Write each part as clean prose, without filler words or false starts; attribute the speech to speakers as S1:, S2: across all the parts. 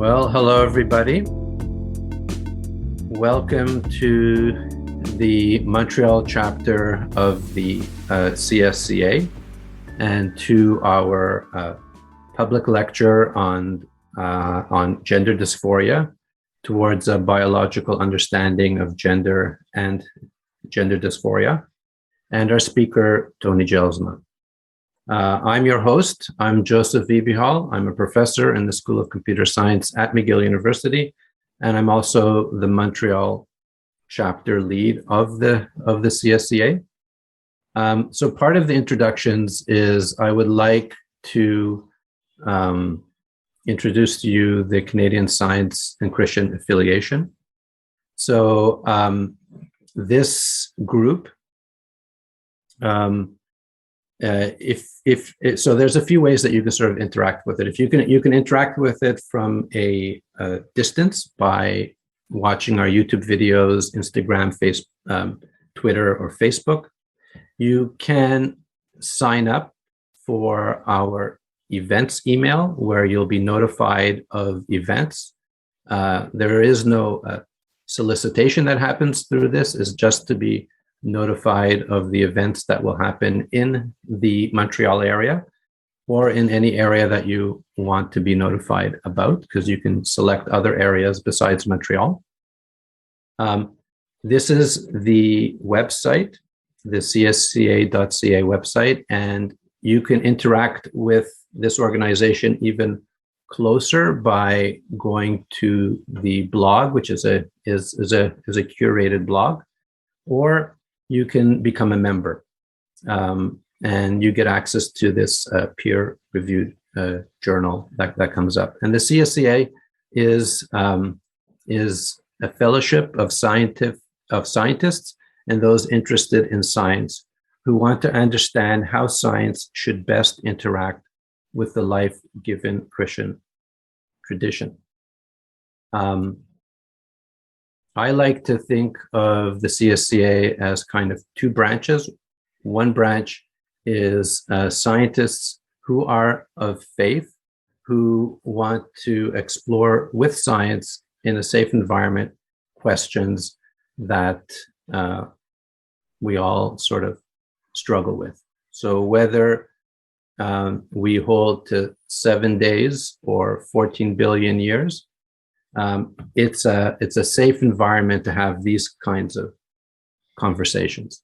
S1: Well, hello everybody. Welcome to the Montreal chapter of the CSCA and to our public lecture on gender dysphoria towards a biological understanding of gender and gender dysphoria, and our speaker, Tony Jelsma. I'm your host. I'm Joseph Vibihal. I'm a professor in the School of Computer Science at McGill University, and I'm also the Montreal chapter lead of the CSCA. So part of the introductions is I would like to introduce to you the Canadian Science and Christian Affiliation. So this group, so there's a few ways that you can sort of interact with it. If you can interact with it from a distance by watching our YouTube videos, Instagram, Twitter, or Facebook. You can sign up for our events email where you'll be notified of events. There is no solicitation that happens through this. It's just to be notified of the events that will happen in the Montreal area or in any area that you want to be notified about, because you can select other areas besides Montreal. This is the website, the csca.ca website, and you can interact with this organization even closer by going to the blog, which is a curated blog, or you can become a member, and you get access to this peer-reviewed journal that comes up. And the CSCA is a fellowship of scientists and those interested in science who want to understand how science should best interact with the life-given Christian tradition. I like to think of the CSCA as kind of two branches. One branch is scientists who are of faith, who want to explore with science in a safe environment questions that we all sort of struggle with. So whether we hold to 7 days or 14 billion years, it's a safe environment to have these kinds of conversations.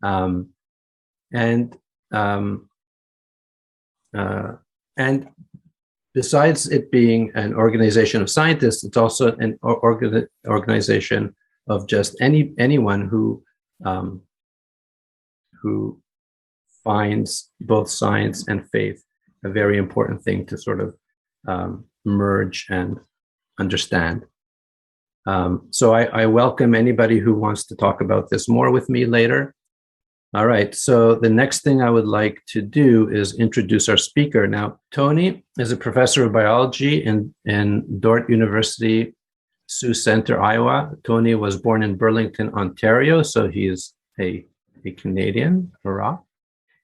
S1: And besides it being an organization of scientists, it's also an organization of just anyone who finds both science and faith a very important thing to sort of merge and understand. So I welcome anybody who wants to talk about this more with me later. All right, so the next thing I would like to do is introduce our speaker. Now, Tony is a professor of biology in Dordt University, Sioux Center, Iowa. Tony was born in Burlington, Ontario, so he is a Canadian, hurrah.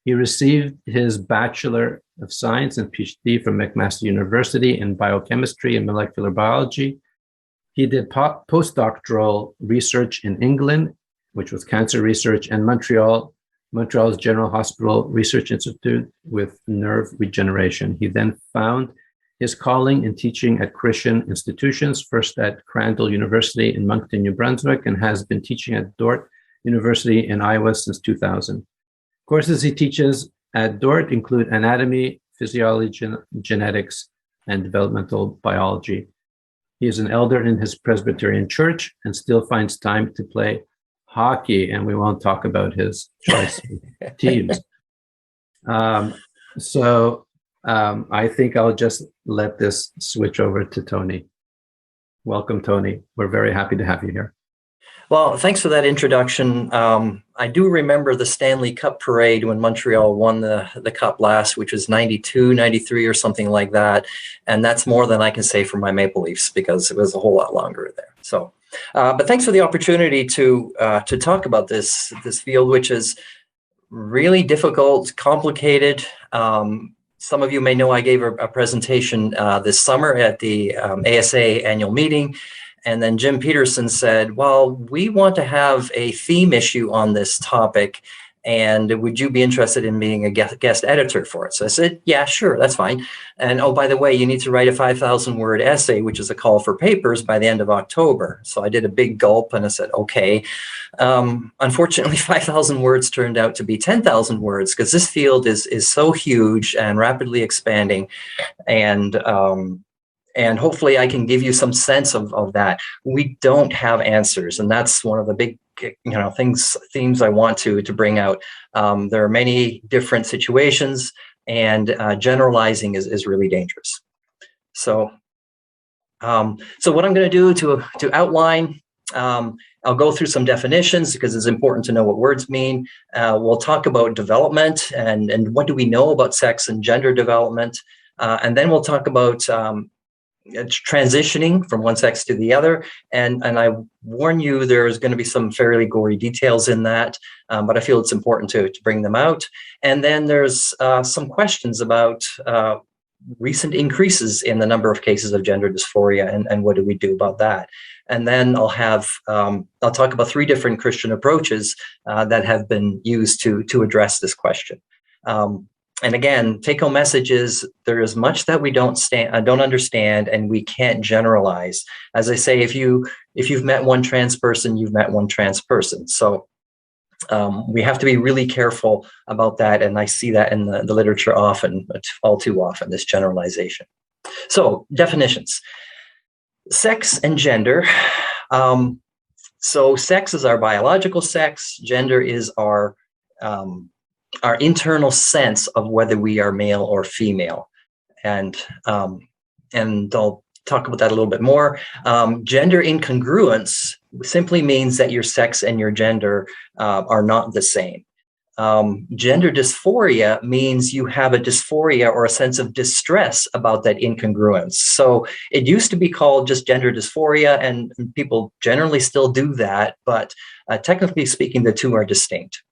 S1: He received his Bachelor of Science and PhD from McMaster University in biochemistry and molecular biology. He did postdoctoral research in England, which was cancer research, and Montreal's General Hospital Research Institute with nerve regeneration. He then found his calling in teaching at Christian institutions, first at Crandall University in Moncton, New Brunswick, and has been teaching at Dordt University in Iowa since 2000. Courses he teaches at Dordt include anatomy, physiology, genetics, and developmental biology. He is an elder in his Presbyterian church and still finds time to play hockey, and we won't talk about his choice teams. So I think I'll just let this switch over to Tony. Welcome, Tony. We're very happy to have you here.
S2: Well, thanks for that introduction. I do remember the Stanley Cup parade when Montreal won the cup last, which was 92, 93 or something like that. And that's more than I can say for my Maple Leafs because it was a whole lot longer there. So, but thanks for the opportunity to talk about this field, which is really difficult, complicated, some of you may know I gave a presentation this summer at the ASA annual meeting. And then Jim Peterson said, well, we want to have a theme issue on this topic. And would you be interested in being a guest editor for it? So I said, yeah, sure, that's fine. And oh, by the way, you need to write a 5,000 word essay, which is a call for papers by the end of October. So I did a big gulp and I said, okay. Unfortunately, 5,000 words turned out to be 10,000 words because this field is so huge and rapidly expanding. And hopefully I can give you some sense of that. We don't have answers, and that's one of the big themes I want to bring out. There are many different situations, and generalizing is really dangerous. So what I'm going to do to outline, I'll go through some definitions because it's important to know what words mean. We'll talk about development and what do we know about sex and gender development, and then we'll talk about transitioning from one sex to the other, and I warn you there's going to be some fairly gory details in that, but I feel it's important to bring them out. And then there's some questions about recent increases in the number of cases of gender dysphoria, and what do we do about that. And then I'll talk about 3 different Christian approaches that have been used to address this question. And again, take-home message is there is much that we don't understand, and we can't generalize. As I say, if you've met one trans person, you've met one trans person. So we have to be really careful about that, and I see that in the literature often, all too often, this generalization. So definitions. Sex and gender. So sex is our biological sex. Gender is our internal sense of whether we are male or female. And I'll talk about that a little bit more. Gender incongruence simply means that your sex and your gender are not the same. Gender dysphoria means you have a dysphoria or a sense of distress about that incongruence. So it used to be called just gender dysphoria, and people generally still do that, but technically speaking, the two are distinct.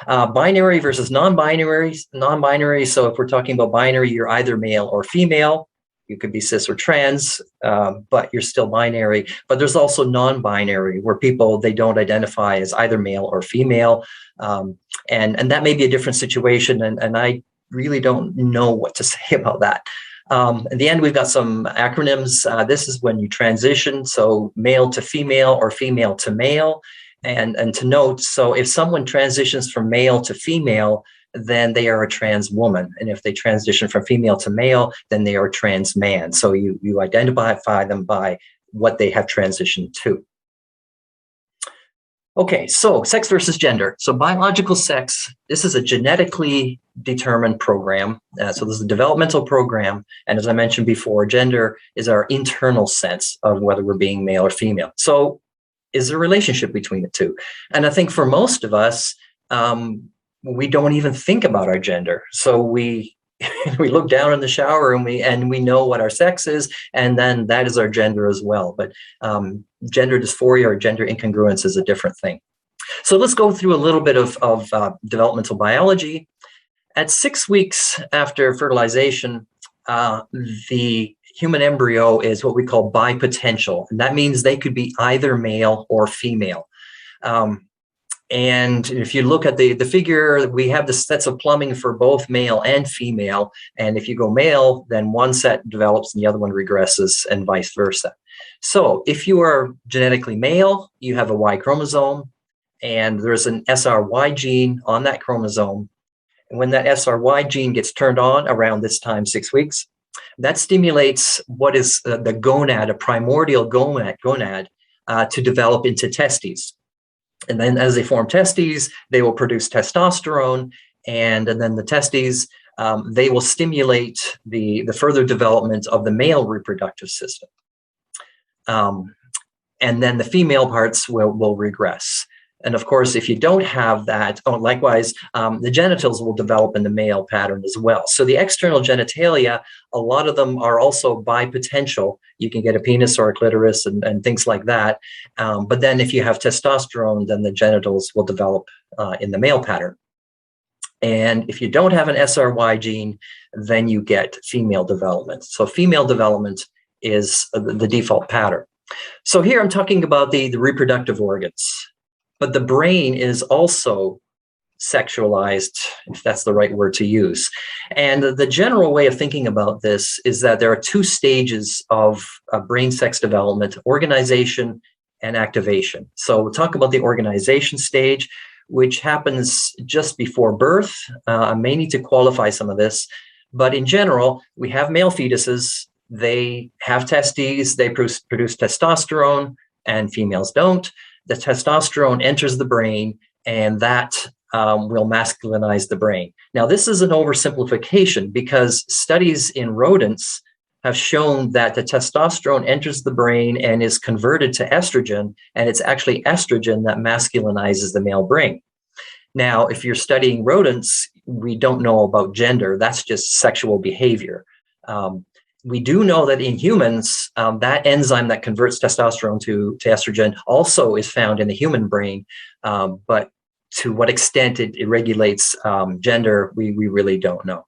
S2: Binary versus non-binary. So if we're talking about binary, you're either male or female. You could be cis or trans, but you're still binary. But there's also non-binary, where they don't identify as either male or female. And that may be a different situation, and I really don't know what to say about that. In the end, we've got some acronyms. This is when you transition, so male to female or female to male. And to note, so if someone transitions from male to female, then they are a trans woman. And if they transition from female to male, then they are a trans man. So you identify them by what they have transitioned to. Okay, so sex versus gender. So biological sex, this is a genetically determined program. So this is a developmental program. And as I mentioned before, gender is our internal sense of whether we're being male or female. So is there a relationship between the two? And I think for most of us, we don't even think about our gender. So we look down in the shower and we know what our sex is, and then that is our gender as well. But gender dysphoria or gender incongruence is a different thing. So let's go through a little bit of developmental biology. At 6 weeks after fertilization, the human embryo is what we call bipotential, and that means they could be either male or female. And if you look at the figure, we have the sets of plumbing for both male and female. And if you go male, then one set develops and the other one regresses, and vice versa. So if you are genetically male, you have a Y chromosome, and there's an SRY gene on that chromosome. And when that SRY gene gets turned on around this time, 6 weeks, that stimulates what is the gonad, a primordial gonad, to develop into testes. And then as they form testes, they will produce testosterone. And then the testes, they will stimulate the further development of the male reproductive system. And then the female parts will regress. And of course, if you don't have that, likewise, the genitals will develop in the male pattern as well. So the external genitalia, a lot of them are also bipotential. You can get a penis or a clitoris and things like that. But then if you have testosterone, then the genitals will develop in the male pattern. And if you don't have an SRY gene, then you get female development. So female development is the default pattern. So here I'm talking about the reproductive organs, but the brain is also sexualized, if that's the right word to use. And the general way of thinking about this is that there are two stages of brain sex development: organization and activation. So we'll talk about the organization stage, which happens just before birth. I may need to qualify some of this, but in general, we have male fetuses. They have testes, they produce testosterone, and females don't. The testosterone enters the brain, and that will masculinize the brain. Now, this is an oversimplification because studies in rodents have shown that the testosterone enters the brain and is converted to estrogen, and it's actually estrogen that masculinizes the male brain. Now, if you're studying rodents, we don't know about gender. That's just sexual behavior. We do know that in humans, that enzyme that converts testosterone to estrogen also is found in the human brain, but to what extent it regulates gender, we really don't know.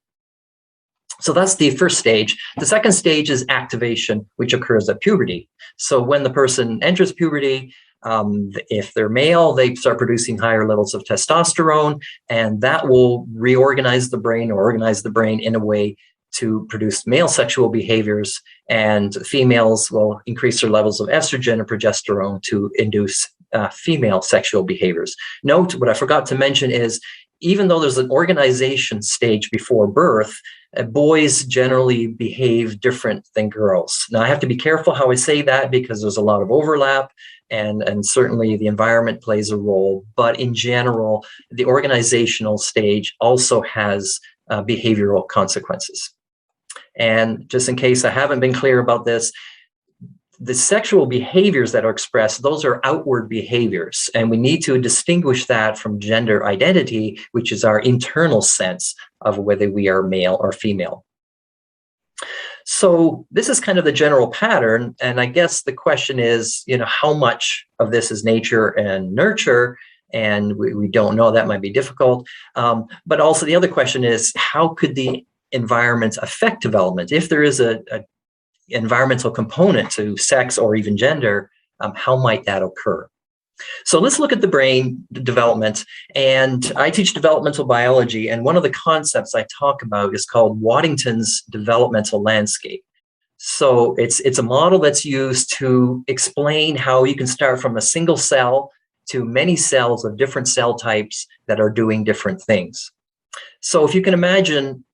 S2: So that's the first stage. The second stage is activation, which occurs at puberty. So when the person enters puberty, if they're male, they start producing higher levels of testosterone, and that will reorganize the brain or organize the brain in a way to produce male sexual behaviors, and females will increase their levels of estrogen and progesterone to induce female sexual behaviors. Note, what I forgot to mention is, even though there's an organization stage before birth, boys generally behave different than girls. Now, I have to be careful how I say that because there's a lot of overlap, and certainly the environment plays a role. But in general, the organizational stage also has behavioral consequences. And just in case I haven't been clear about this, the sexual behaviors that are expressed, those are outward behaviors. And we need to distinguish that from gender identity, which is our internal sense of whether we are male or female. So this is kind of the general pattern. And I guess the question is, how much of this is nature and nurture? And we don't know. That might be difficult. But also the other question is, how could the environment affect development? If there is a environmental component to sex or even gender, how might that occur? So let's look at the brain development. And I teach developmental biology, and one of the concepts I talk about is called Waddington's developmental landscape. So it's a model that's used to explain how you can start from a single cell to many cells of different cell types that are doing different things. So if you can imagine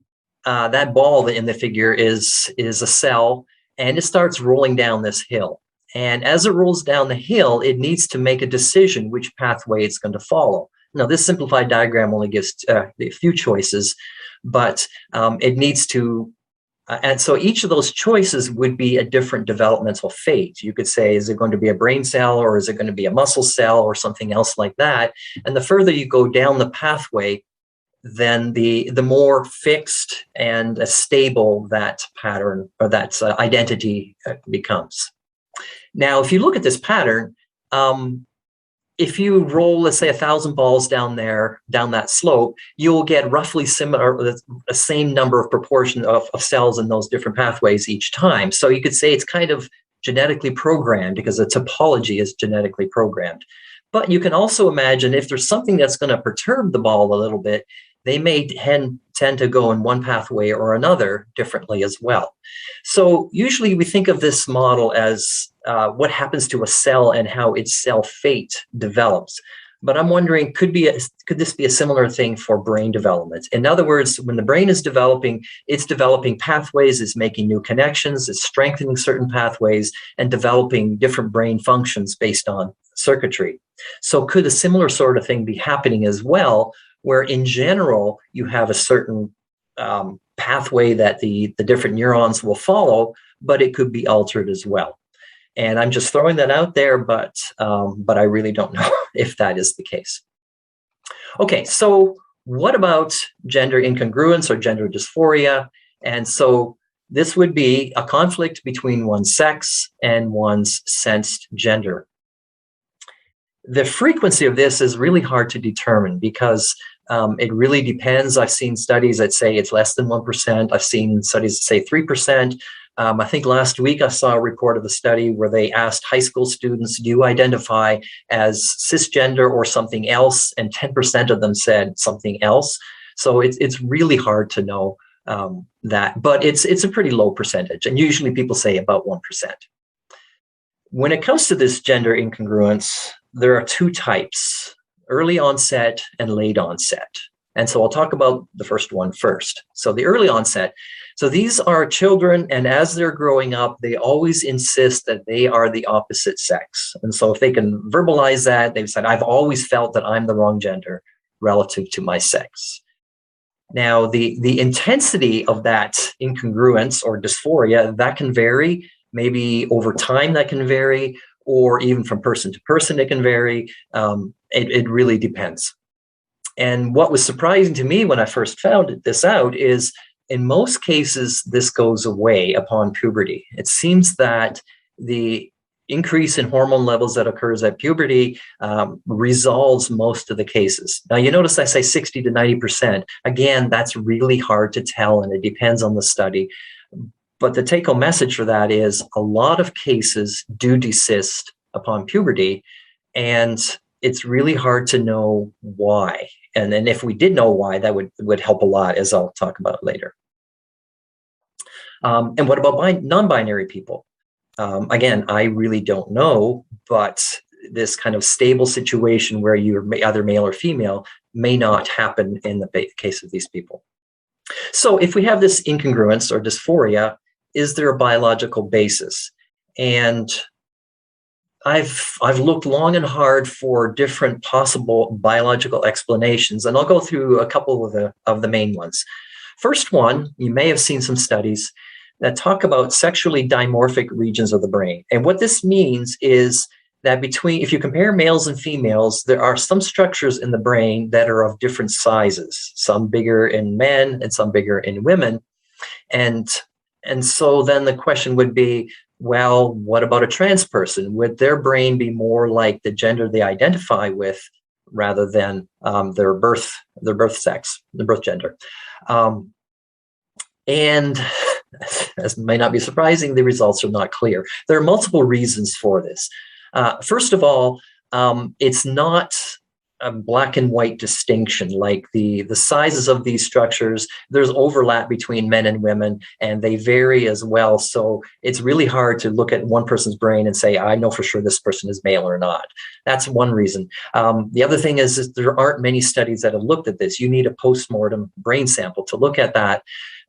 S2: that ball in the figure is a cell, and it starts rolling down this hill. And as it rolls down the hill, it needs to make a decision which pathway it's going to follow. Now, this simplified diagram only gives a few choices, but it needs to, and so each of those choices would be a different developmental fate. You could say, is it going to be a brain cell, or is it going to be a muscle cell, or something else like that? And the further you go down the pathway, then the more fixed and stable that pattern or that identity becomes. Now, if you look at this pattern, if you roll, let's say, 1,000 balls down that slope, you'll get roughly similar, the same number of proportion of cells in those different pathways each time. So you could say it's kind of genetically programmed because the topology is genetically programmed. But you can also imagine if there's something that's going to perturb the ball a little bit, they may tend to go in one pathway or another differently as well. So usually we think of this model as what happens to a cell and how its cell fate develops. But I'm wondering, could this be a similar thing for brain development? In other words, when the brain is developing, it's developing pathways, it's making new connections, it's strengthening certain pathways, and developing different brain functions based on circuitry. So could a similar sort of thing be happening as well, where in general you have a certain pathway that the different neurons will follow, but it could be altered as well? And I'm just throwing that out there, but I really don't know if that is the case. Okay, so what about gender incongruence or gender dysphoria? And so this would be a conflict between one's sex and one's sensed gender. The frequency of this is really hard to determine because It really depends. I've seen studies that say it's less than 1%. I've seen studies that say 3%. I think last week I saw a report of a study where they asked high school students, do you identify as cisgender or something else? And 10% of them said something else. So it's really hard to know that, but it's a pretty low percentage. And usually people say about 1%. When it comes to this gender incongruence, there are two types: early onset and late onset. And so I'll talk about the first one first. So the early onset. So these are children, and as they're growing up, they always insist that they are the opposite sex. And so if they can verbalize that, they've said, I've always felt that I'm the wrong gender relative to my sex. Now, the intensity of that incongruence or dysphoria, that can vary. Maybe over time that can vary, or even from person to person it can vary. It really depends. And what was surprising to me when I first found this out is, in most cases, this goes away upon puberty. It seems that the increase in hormone levels that occurs at puberty resolves most of the cases. Now, you notice I say 60 to 90%. Again, that's really hard to tell, and it depends on the study. But the take-home message for that is a lot of cases do desist upon puberty, and it's really hard to know why. And then if we did know why, that would help a lot, as I'll talk about later. And what about non-binary people? Again, I really don't know, but this kind of stable situation where you're either male or female may not happen in the case of these people. So if we have this incongruence or dysphoria, is there a biological basis? And I've looked long and hard for different possible biological explanations, and I'll go through a couple of the main ones. First one, you may have seen some studies that talk about sexually dimorphic regions of the brain. And what this means is that if you compare males and females, there are some structures in the brain that are of different sizes, some bigger in men and some bigger in women. And so then the question would be, well, what about a trans person? Would their brain be more like the gender they identify with rather than their birth sex, their birth gender? And as may not be surprising, the results are not clear. There are multiple reasons for this. First of all, it's not a black and white distinction. Like the sizes of these structures, there's overlap between men and women, and they vary as well. So it's really hard to look at one person's brain and say, I know for sure this person is male or not. That's one reason. The other thing is there aren't many studies that have looked at this. You need a postmortem brain sample to look at that.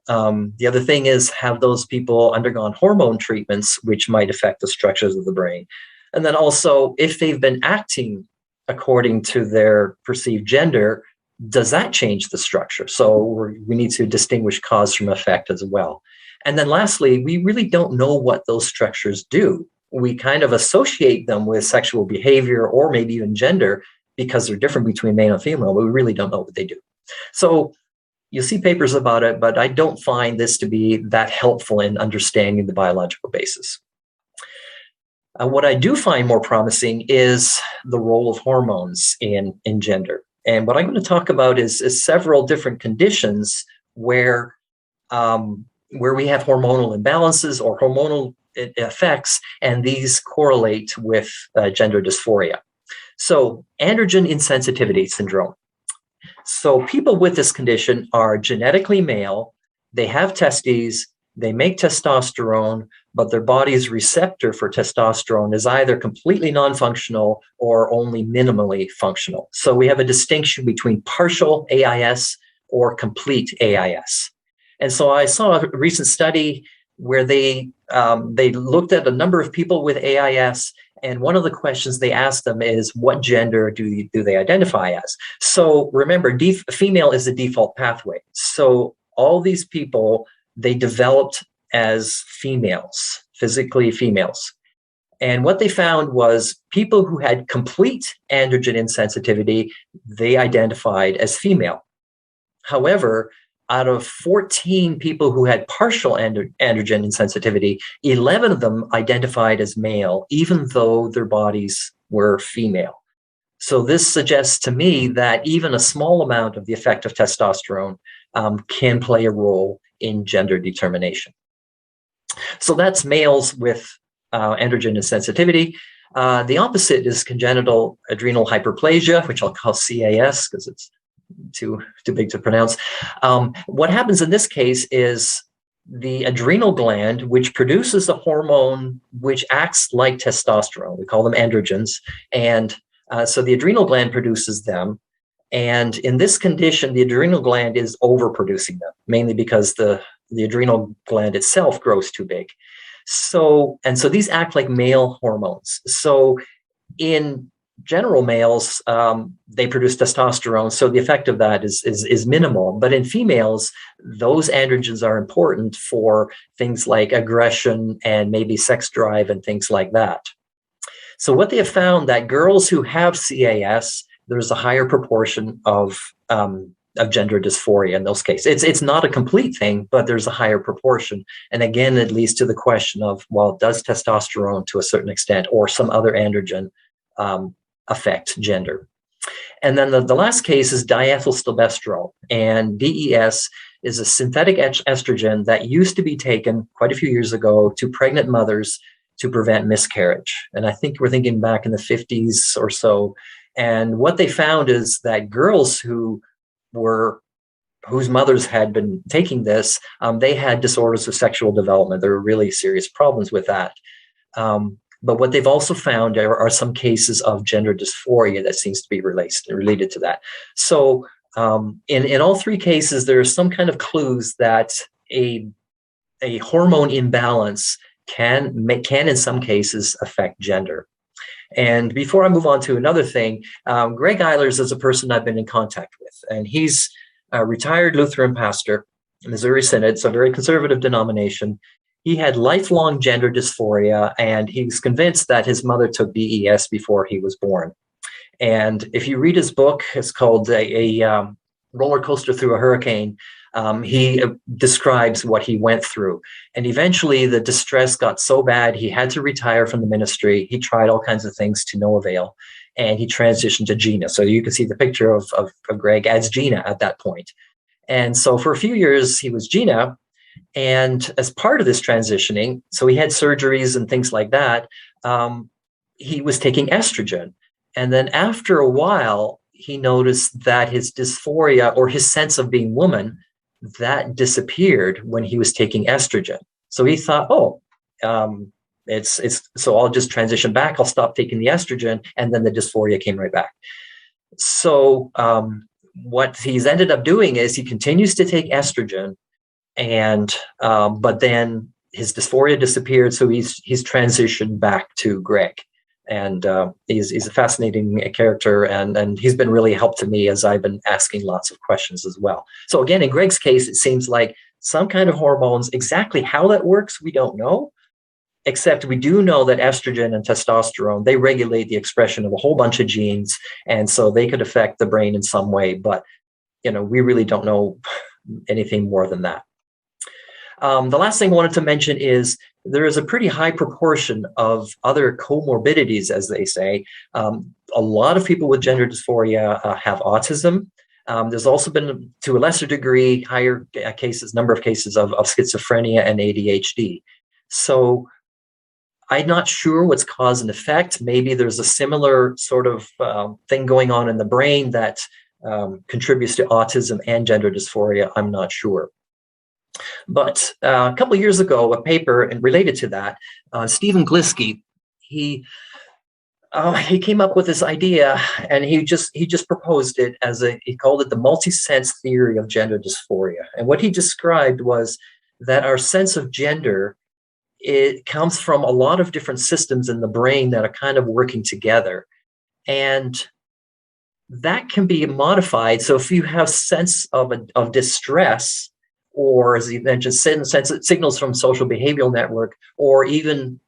S2: The other thing is, have those people undergone hormone treatments, which might affect the structures of the brain? And then also, if they've been acting according to their perceived gender, does that change the structure? So we need to distinguish cause from effect as well. And then lastly, we really don't know what those structures do. We kind of associate them with sexual behavior or maybe even gender because they're different between male and female, but we really don't know what they do. So you'll see papers about it, but I don't find this to be that helpful in understanding the biological basis. What I do find more promising is the role of hormones in gender. And what I'm going to talk about is several different conditions where we have hormonal imbalances or hormonal effects, and these correlate with gender dysphoria. So androgen insensitivity syndrome. So people with this condition are genetically male, they have testes, they make testosterone, but their body's receptor for testosterone is either completely non-functional or only minimally functional. So we have a distinction between partial AIS or complete AIS. And so I saw a recent study where they looked at a number of people with AIS, and one of the questions they asked them is, what gender do they identify as? So remember, female is the default pathway. So all these people, they developed as females, physically females. And what they found was people who had complete androgen insensitivity, they identified as female. However, out of 14 people who had partial androgen insensitivity, 11 of them identified as male, even though their bodies were female. So this suggests to me that even a small amount of the effect of testosterone can play a role in gender determination. So that's males with androgen insensitivity. The opposite is congenital adrenal hyperplasia, which I'll call CAS because it's too big to pronounce. What happens in this case is the adrenal gland, which produces a hormone which acts like testosterone. We call them androgens. And so the adrenal gland produces them. And in this condition, the adrenal gland is overproducing them, mainly because the adrenal gland itself grows too big. So these act like male hormones. So in general males, they produce testosterone, so the effect of that is minimal. But in females, those androgens are important for things like aggression and maybe sex drive and things like that. So what they have found that girls who have CAS, there's a higher proportion of gender dysphoria in those cases. It's not a complete thing, but there's a higher proportion. And again, it leads to the question of, well, does testosterone to a certain extent or some other androgen affect gender? And then the last case is diethylstilbestrol. And DES is a synthetic estrogen that used to be taken quite a few years ago to pregnant mothers to prevent miscarriage. And I think we're thinking back in the 50s or so. And what they found is that girls whose mothers had been taking this, they had disorders of sexual development. There were really serious problems with that. But what they've also found are some cases of gender dysphoria that seems to be related to that. So in all three cases, there are some kind of clues that a hormone imbalance can in some cases affect gender. And before I move on to another thing, Greg Eilers is a person I've been in contact with, and he's a retired Lutheran pastor, Missouri Synod, it's a very conservative denomination. He had lifelong gender dysphoria, and he was convinced that his mother took DES before he was born. And if you read his book, it's called a Roller Coaster Through a Hurricane. He describes what he went through. And eventually the distress got so bad, he had to retire from the ministry. He tried all kinds of things to no avail, and he transitioned to Gina. So you can see the picture of Greg as Gina at that point. And so for a few years, he was Gina. And as part of this transitioning, so he had surgeries and things like that, he was taking estrogen. And then after a while, he noticed that his dysphoria, or his sense of being woman, that disappeared when he was taking estrogen. So he thought, so I'll just transition back. I'll stop taking the estrogen. And then the dysphoria came right back. So what he's ended up doing is he continues to take estrogen, and but then his dysphoria disappeared. So he's transitioned back to Greg. And he's a fascinating character, and he's been really a help to me as I've been asking lots of questions as well. So again, in Greg's case, it seems like some kind of hormones. Exactly how that works, we don't know, except we do know that estrogen and testosterone, they regulate the expression of a whole bunch of genes, and so they could affect the brain in some way. But we really don't know anything more than that. The last thing I wanted to mention is there is a pretty high proportion of other comorbidities, as they say. A lot of people with gender dysphoria have autism. There's also been, to a lesser degree, higher number of cases of schizophrenia and ADHD. So I'm not sure what's cause and effect. Maybe there's a similar sort of thing going on in the brain that contributes to autism and gender dysphoria. I'm not sure. But a couple of years ago, a paper and related to that, Stephen Glisky, he came up with this idea, and he just proposed it he called it the multi-sense theory of gender dysphoria. And what he described was that our sense of gender, it comes from a lot of different systems in the brain that are kind of working together, and that can be modified. So if you have sense of distress, or as you mentioned, signals from social behavioral network, or even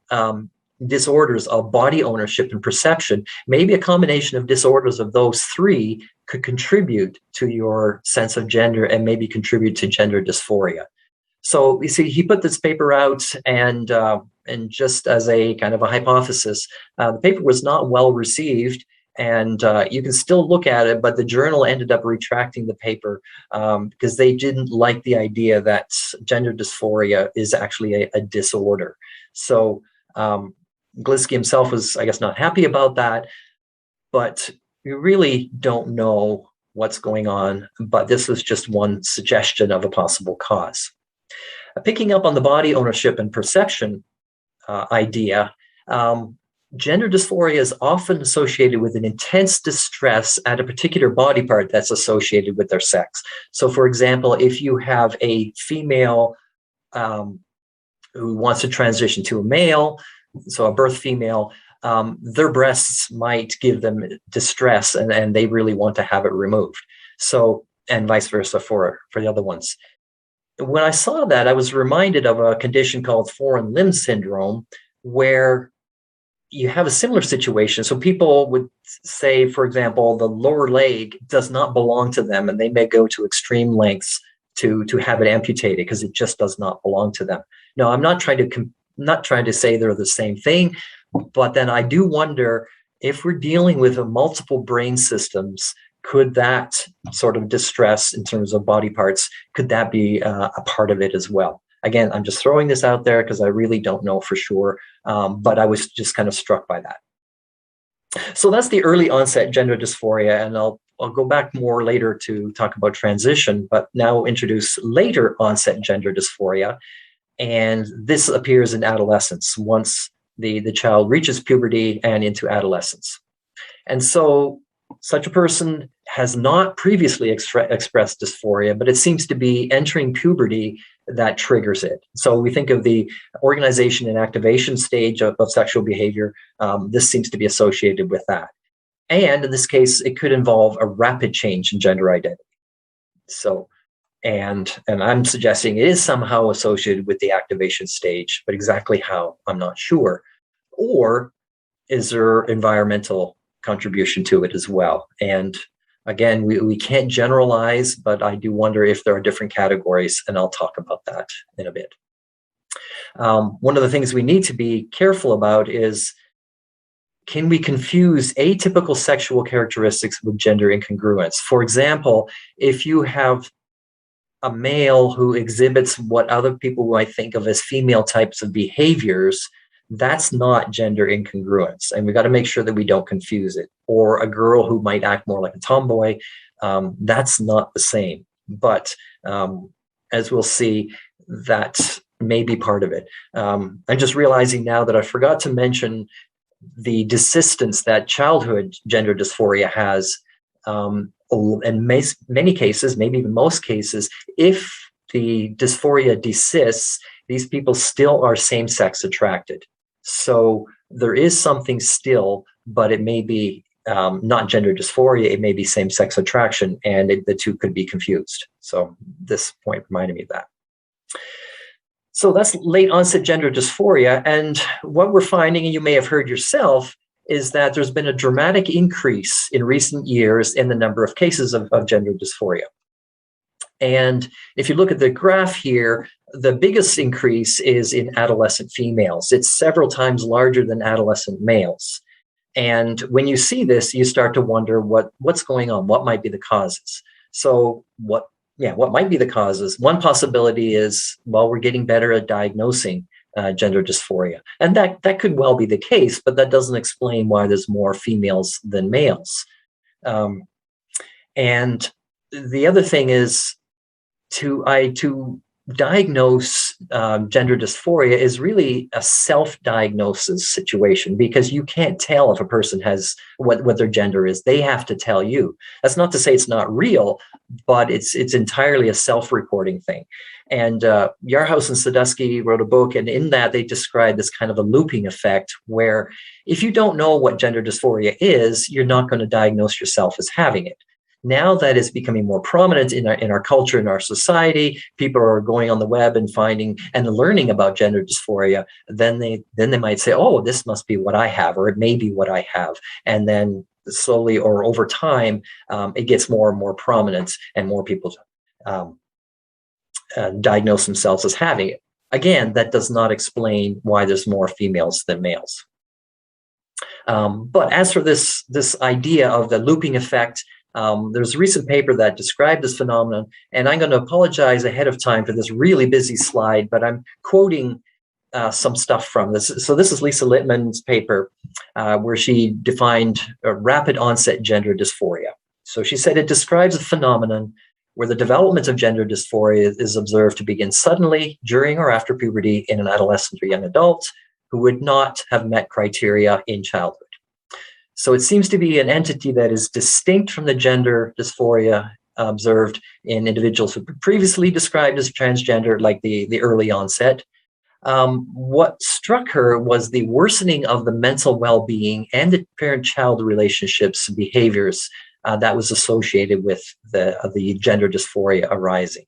S2: disorders of body ownership and perception, maybe a combination of disorders of those three could contribute to your sense of gender and maybe contribute to gender dysphoria. So you see, he put this paper out, and just as a kind of a hypothesis, the paper was not well received. And you can still look at it, but the journal ended up retracting the paper because they didn't like the idea that gender dysphoria is actually a disorder. So Gliski himself was, I guess, not happy about that, but we really don't know what's going on. But this was just one suggestion of a possible cause. Picking up on the body ownership and perception idea, gender dysphoria is often associated with an intense distress at a particular body part that's associated with their sex. So, for example, if you have a female who wants to transition to a male, so a birth female, their breasts might give them distress and they really want to have it removed. So, and vice versa for the other ones. When I saw that, I was reminded of a condition called foreign limb syndrome, where you have a similar situation. So people would say, for example, the lower leg does not belong to them, and they may go to extreme lengths to have it amputated because it just does not belong to them. Now, I'm not trying to say they're the same thing, but then I do wonder if we're dealing with multiple brain systems, could that sort of distress in terms of body parts, could that be a part of it as well? Again, I'm just throwing this out there because I really don't know for sure, but I was just kind of struck by that. So that's the early onset gender dysphoria, and I'll go back more later to talk about transition, but now we'll introduce later onset gender dysphoria, and this appears in adolescence once the child reaches puberty and into adolescence. And so such a person has not previously expressed dysphoria, but it seems to be entering puberty that triggers it. So we think of the organization and activation stage of sexual behavior. This seems to be associated with that. And in this case, it could involve a rapid change in gender identity. So, and I'm suggesting it is somehow associated with the activation stage, but exactly how, I'm not sure. Or is there environmental contribution to it as well? And again, we can't generalize, but I do wonder if there are different categories, and I'll talk about that in a bit. One of the things we need to be careful about is, can we confuse atypical sexual characteristics with gender incongruence? For example, if you have a male who exhibits what other people might think of as female types of behaviors, that's not gender incongruence, and we got to make sure that we don't confuse it. Or a girl who might act more like a tomboy, that's not the same. But as we'll see, that may be part of it. I'm just realizing now that I forgot to mention the desistance that childhood gender dysphoria has. In many cases, maybe even most cases, if the dysphoria desists, these people still are same-sex attracted. So there is something still, but it may be not gender dysphoria, it may be same-sex attraction, and the two could be confused. So this point reminded me of that. So that's late onset gender dysphoria. And what we're finding, and you may have heard yourself, is that there's been a dramatic increase in recent years in the number of cases of gender dysphoria. And if you look at the graph here, the biggest increase is in adolescent females. It's several times larger than adolescent males. And when you see this, you start to wonder what's going on, what might be the causes. So what might be the causes? One possibility is, well, we're getting better at diagnosing gender dysphoria. And that could well be the case, but that doesn't explain why there's more females than males. And the other thing is, to diagnose gender dysphoria is really a self-diagnosis situation, because you can't tell if a person has what their gender is. They have to tell you. That's not to say it's not real, but it's entirely a self-reporting thing. And Yarhouse and Sadusky wrote a book, and in that they describe this kind of a looping effect, where if you don't know what gender dysphoria is, you're not going to diagnose yourself as having it. Now that is becoming more prominent in our culture, in our society, people are going on the web and finding and learning about gender dysphoria. Then they might say, oh, this must be what I have, or it may be what I have. And then slowly or over time, it gets more and more prominent, and more people diagnose themselves as having it. Again, that does not explain why there's more females than males. But as for this idea of the looping effect, there's a recent paper that described this phenomenon, and I'm going to apologize ahead of time for this really busy slide, but I'm quoting some stuff from this. So this is Lisa Littman's paper where she defined rapid onset gender dysphoria. So she said it describes a phenomenon where the development of gender dysphoria is observed to begin suddenly during or after puberty in an adolescent or young adult who would not have met criteria in childhood. So it seems to be an entity that is distinct from the gender dysphoria observed in individuals who were previously described as transgender, like the early onset. What struck her was the worsening of the mental well-being and the parent-child relationships and behaviors that was associated with the gender dysphoria arising.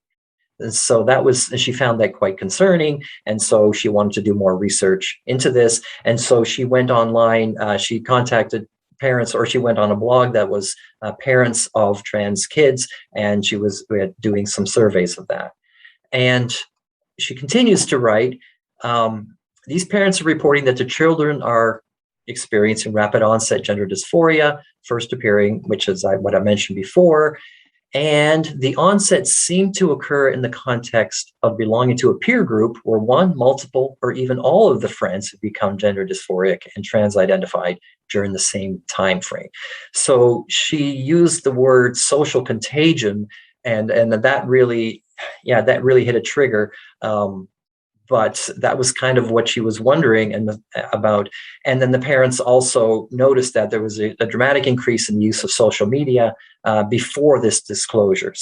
S2: And so she found that quite concerning. And so she wanted to do more research into this. And so she went online, she contacted parents, or she went on a blog that was parents of trans kids, and she was doing some surveys of that. And she continues to write, these parents are reporting that their children are experiencing rapid onset gender dysphoria, first appearing, which is what I mentioned before. And the onset seemed to occur in the context of belonging to a peer group where one, multiple, or even all of the friends have become gender dysphoric and trans-identified during the same time frame. So she used the word social contagion, and that really hit a trigger. But that was kind of what she was wondering about. And then the parents also noticed that there was a dramatic increase in the use of social media before this disclosure,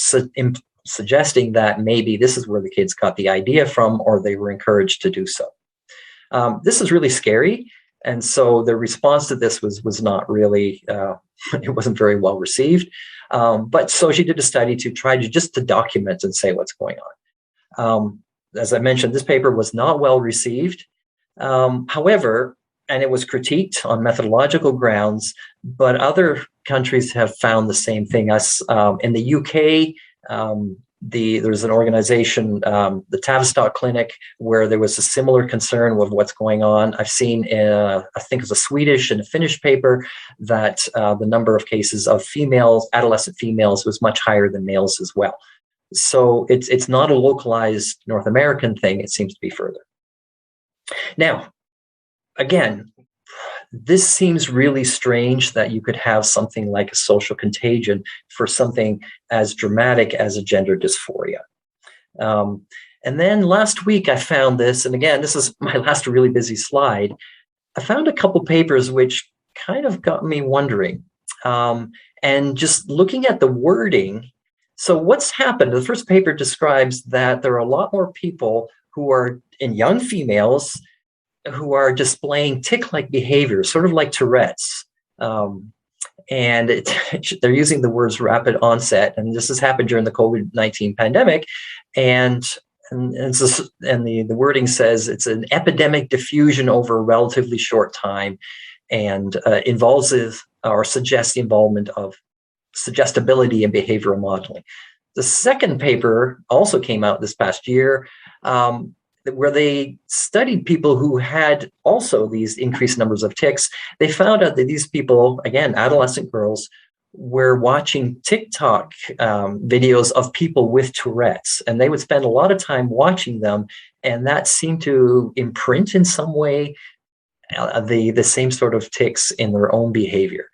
S2: suggesting that maybe this is where the kids got the idea from, or they were encouraged to do so. This is really scary. And so the response to this was not really, it wasn't very well received. But so she did a study to try to document and say what's going on. As I mentioned, this paper was not well received. However, and it was critiqued on methodological grounds, but other countries have found the same thing. In the UK, there's an organization, the Tavistock Clinic, where there was a similar concern with what's going on. I've seen, I think it's a Swedish and a Finnish paper, that the number of cases of adolescent females was much higher than males as well. So it's not a localized North American thing. It seems to be further. Now, again, this seems really strange that you could have something like a social contagion for something as dramatic as a gender dysphoria. And then last week I found this, and again, this is my last really busy slide. I found a couple papers which kind of got me wondering. And just looking at the wording, so what's happened, the first paper describes that there are a lot more people who are in young females who are displaying tic-like behavior, sort of like Tourette's. And they're using the words rapid onset, and this has happened during the COVID-19 pandemic. And the wording says it's an epidemic diffusion over a relatively short time, and involves or suggests the involvement of suggestibility and behavioral modeling. The second paper also came out this past year, where they studied people who had also these increased numbers of tics. They found out that these people, again, adolescent girls, were watching TikTok videos of people with Tourette's, and they would spend a lot of time watching them, and that seemed to imprint in some way the same sort of tics in their own behavior.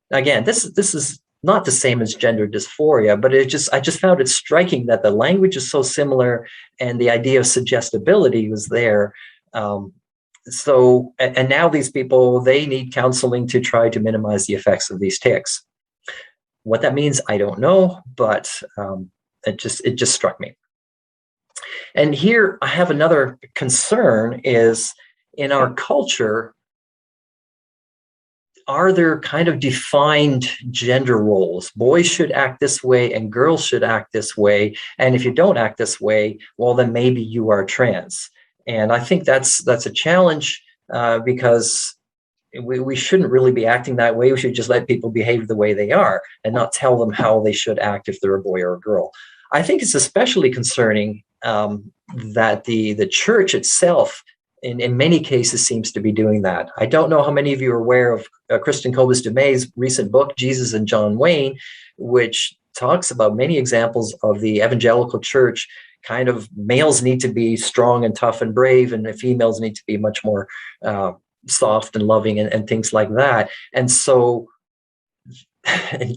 S2: Again, this is not the same as gender dysphoria, but I just found it striking that the language is so similar and the idea of suggestibility was there. And now these people, they need counseling to try to minimize the effects of these tics. What that means, I don't know, but it just struck me. And here I have another concern is, in our culture, are there kind of defined gender roles? Boys should act this way and girls should act this way. And if you don't act this way, well, then maybe you are trans. And I think that's a challenge because we shouldn't really be acting that way. We should just let people behave the way they are and not tell them how they should act if they're a boy or a girl. I think it's especially concerning that the church itself in many cases seems to be doing that. I don't know how many of you are aware of Kristen Kobus Dumais' recent book, Jesus and John Wayne, which talks about many examples of the evangelical church. Kind of males need to be strong and tough and brave, and the females need to be much more soft and loving and things like that. And so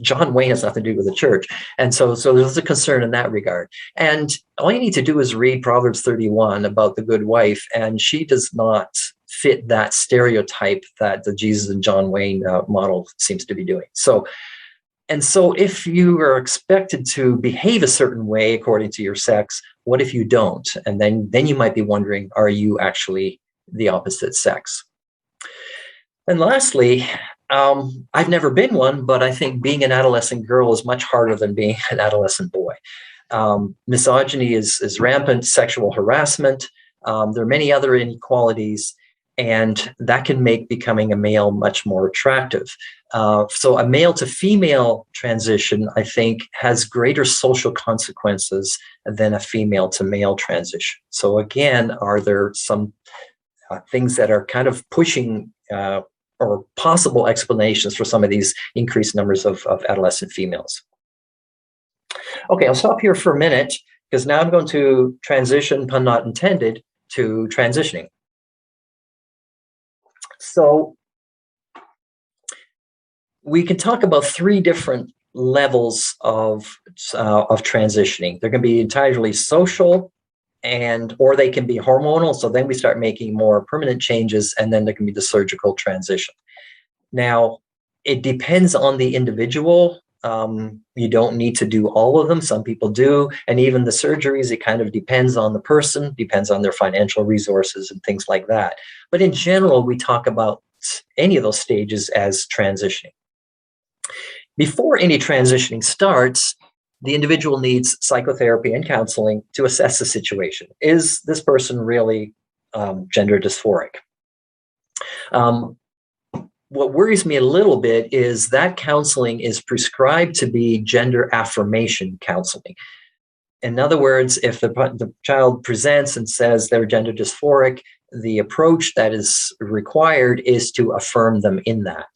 S2: John Wayne has nothing to do with the church. And so there's a concern in that regard. And all you need to do is read Proverbs 31 about the good wife, and she does not fit that stereotype that the Jesus and John Wayne model seems to be doing. So if you are expected to behave a certain way according to your sex, what if you don't? And then you might be wondering, are you actually the opposite sex? And lastly, I've never been one, but I think being an adolescent girl is much harder than being an adolescent boy. Misogyny is rampant, sexual harassment. There are many other inequalities, and that can make becoming a male much more attractive. So a male to female transition, I think, has greater social consequences than a female to male transition. So again, are there some things that are kind of pushing or possible explanations for some of these increased numbers of adolescent females? Okay, I'll stop here for a minute, because now I'm going to transition, pun not intended, to transitioning. So we can talk about three different levels of transitioning. They're going to be entirely social, or they can be hormonal. So then we start making more permanent changes, and then there can be the surgical transition. Now, it depends on the individual. You don't need to do all of them. Some people do. And even the surgeries, it kind of depends on the person, depends on their financial resources and things like that. But in general, we talk about any of those stages as transitioning. Before any transitioning starts, the individual needs psychotherapy and counseling to assess the situation. Is this person really gender dysphoric? What worries me a little bit is that counseling is prescribed to be gender affirmation counseling. In other words, if the child presents and says they're gender dysphoric, the approach that is required is to affirm them in that.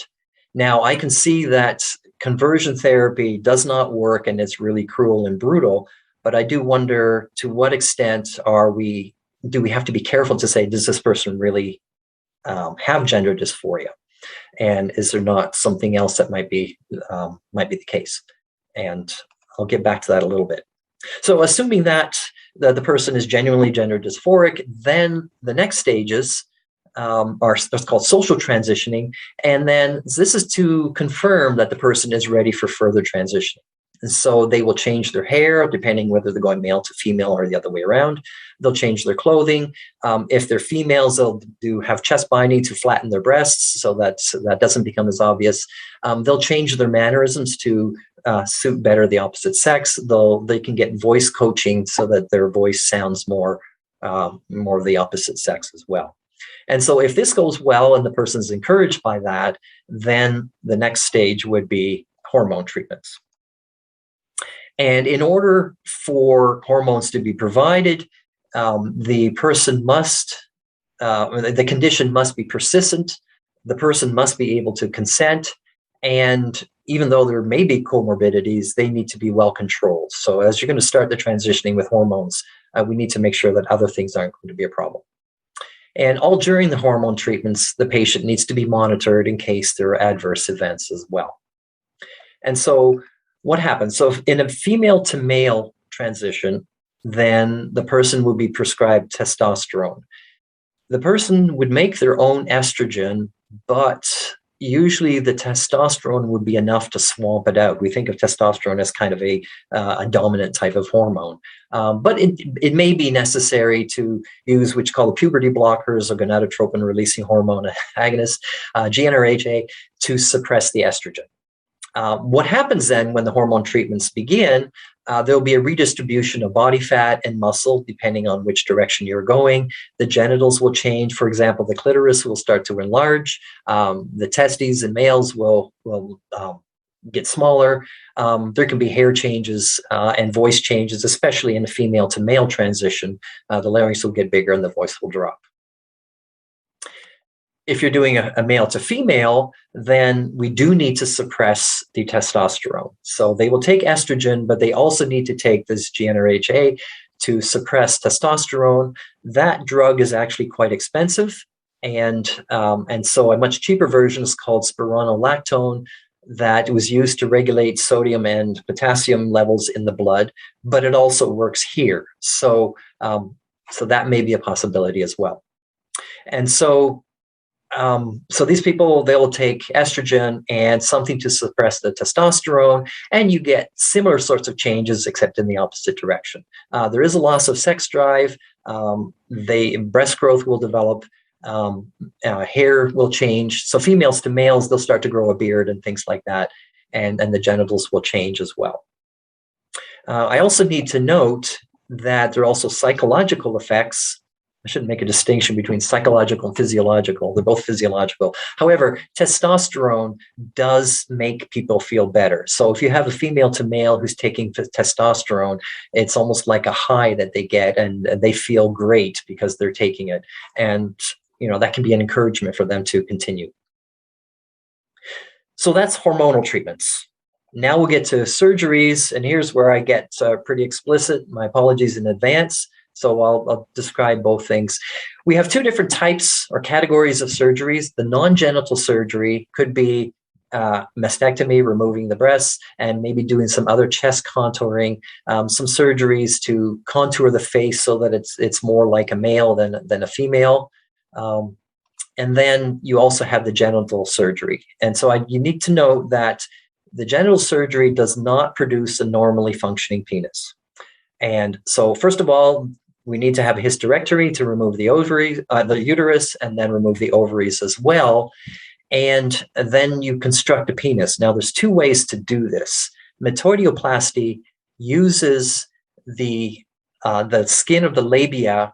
S2: Now, I can see that conversion therapy does not work and it's really cruel and brutal, but I do wonder, to what extent do we have to be careful to say, does this person really have gender dysphoria? And is there not something else that might be the case? And I'll get back to that a little bit. So assuming that the person is genuinely gender dysphoric, then the next stages are what's called social transitioning. And then this is to confirm that the person is ready for further transitioning. And so they will change their hair, depending whether they're going male to female or the other way around. They'll change their clothing. If they're females, they'll have chest binding to flatten their breasts, so that doesn't become as obvious. They'll change their mannerisms to suit better the opposite sex. They can get voice coaching so that their voice sounds more of the opposite sex as well. And so if this goes well and the person's encouraged by that, then the next stage would be hormone treatments. And in order for hormones to be provided, the condition must be persistent. The person must be able to consent. And even though there may be comorbidities, they need to be well controlled. So as you're going to start the transitioning with hormones, we need to make sure that other things aren't going to be a problem. And all during the hormone treatments, the patient needs to be monitored in case there are adverse events as well. And so what happens? So in a female to male transition, then the person would be prescribed testosterone. The person would make their own estrogen, but usually the testosterone would be enough to swamp it out. We think of testosterone as kind of a dominant type of hormone. But it may be necessary to use which called puberty blockers or gonadotropin-releasing hormone agonist, GnRHA, to suppress the estrogen. What happens then when the hormone treatments begin, there'll be a redistribution of body fat and muscle depending on which direction you're going. The genitals will change. For example, the clitoris will start to enlarge. The testes in males will get smaller. There can be hair changes and voice changes, especially in the female to male transition. The larynx will get bigger and the voice will drop. if you're doing a male to female, then we do need to suppress the testosterone. So they will take estrogen, but they also need to take this GnRHA to suppress testosterone. That drug is actually quite expensive. And so a much cheaper version is called spironolactone that was used to regulate sodium and potassium levels in the blood, but it also works here. So that may be a possibility as well. And so these people, they will take estrogen and something to suppress the testosterone, and you get similar sorts of changes, except in the opposite direction. There is a loss of sex drive. Breast growth will develop. Hair will change. So females to males, they'll start to grow a beard and things like that, and the genitals will change as well. I also need to note that there are also psychological effects. I shouldn't make a distinction between psychological and physiological. They're both physiological. However, testosterone does make people feel better. So if you have a female to male who's taking testosterone, it's almost like a high that they get, and they feel great because they're taking it. And that can be an encouragement for them to continue. So that's hormonal treatments. Now we'll get to surgeries, and here's where I get pretty explicit. My apologies in advance. So I'll describe both things. We have two different types or categories of surgeries. The non-genital surgery could be mastectomy, removing the breasts, and maybe doing some other chest contouring, some surgeries to contour the face so that it's more like a male than a female. And then you also have the genital surgery. And so you need to know that the genital surgery does not produce a normally functioning penis. And so first of all, we need to have a hysterectomy to remove the ovaries, the uterus, and then remove the ovaries as well. And then you construct a penis. Now, there's two ways to do this. Metoidioplasty uses the skin of the labia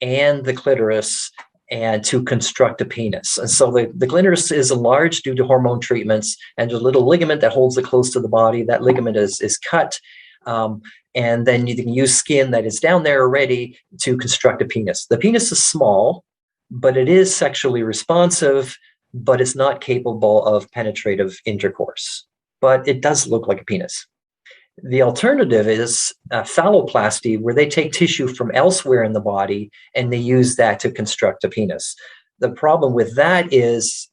S2: and the clitoris and to construct a penis. And so the clitoris is enlarged due to hormone treatments, and there's a little ligament that holds it close to the body. That ligament is cut. And then you can use skin that is down there already to construct a penis. The penis is small, but it is sexually responsive, but it's not capable of penetrative intercourse. But it does look like a penis. The alternative is phalloplasty, where they take tissue from elsewhere in the body and they use that to construct a penis. The problem with that is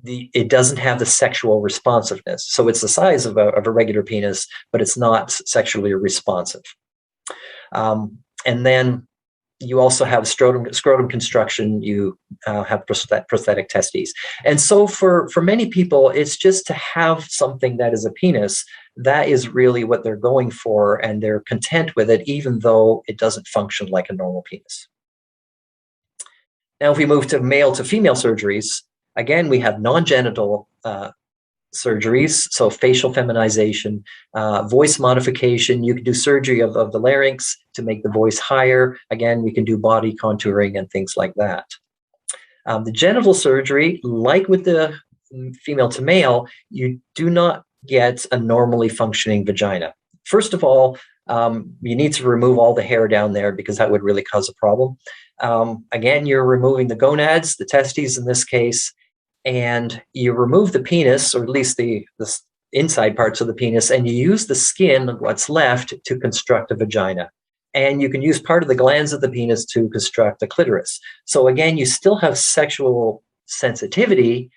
S2: it doesn't have the sexual responsiveness. So it's the size of a regular penis, but it's not sexually responsive. And then you also have scrotum construction. You have prosthetic testes. And so for many people, it's just to have something that is a penis. That is really what they're going for, and they're content with it, even though it doesn't function like a normal penis. Now, if we move to male to female surgeries, again, we have non-genital surgeries, so facial feminization, voice modification. You can do surgery of the larynx to make the voice higher. Again, we can do body contouring and things like that. The genital surgery, like with the female to male, you do not get a normally functioning vagina. First of all, you need to remove all the hair down there because that would really cause a problem. Again, you're removing the gonads, the testes in this case, and you remove the penis, or at least the inside parts of the penis, and you use the skin, what's left, to construct a vagina. And you can use part of the glands of the penis to construct the clitoris. So again, you still have sexual sensitivity.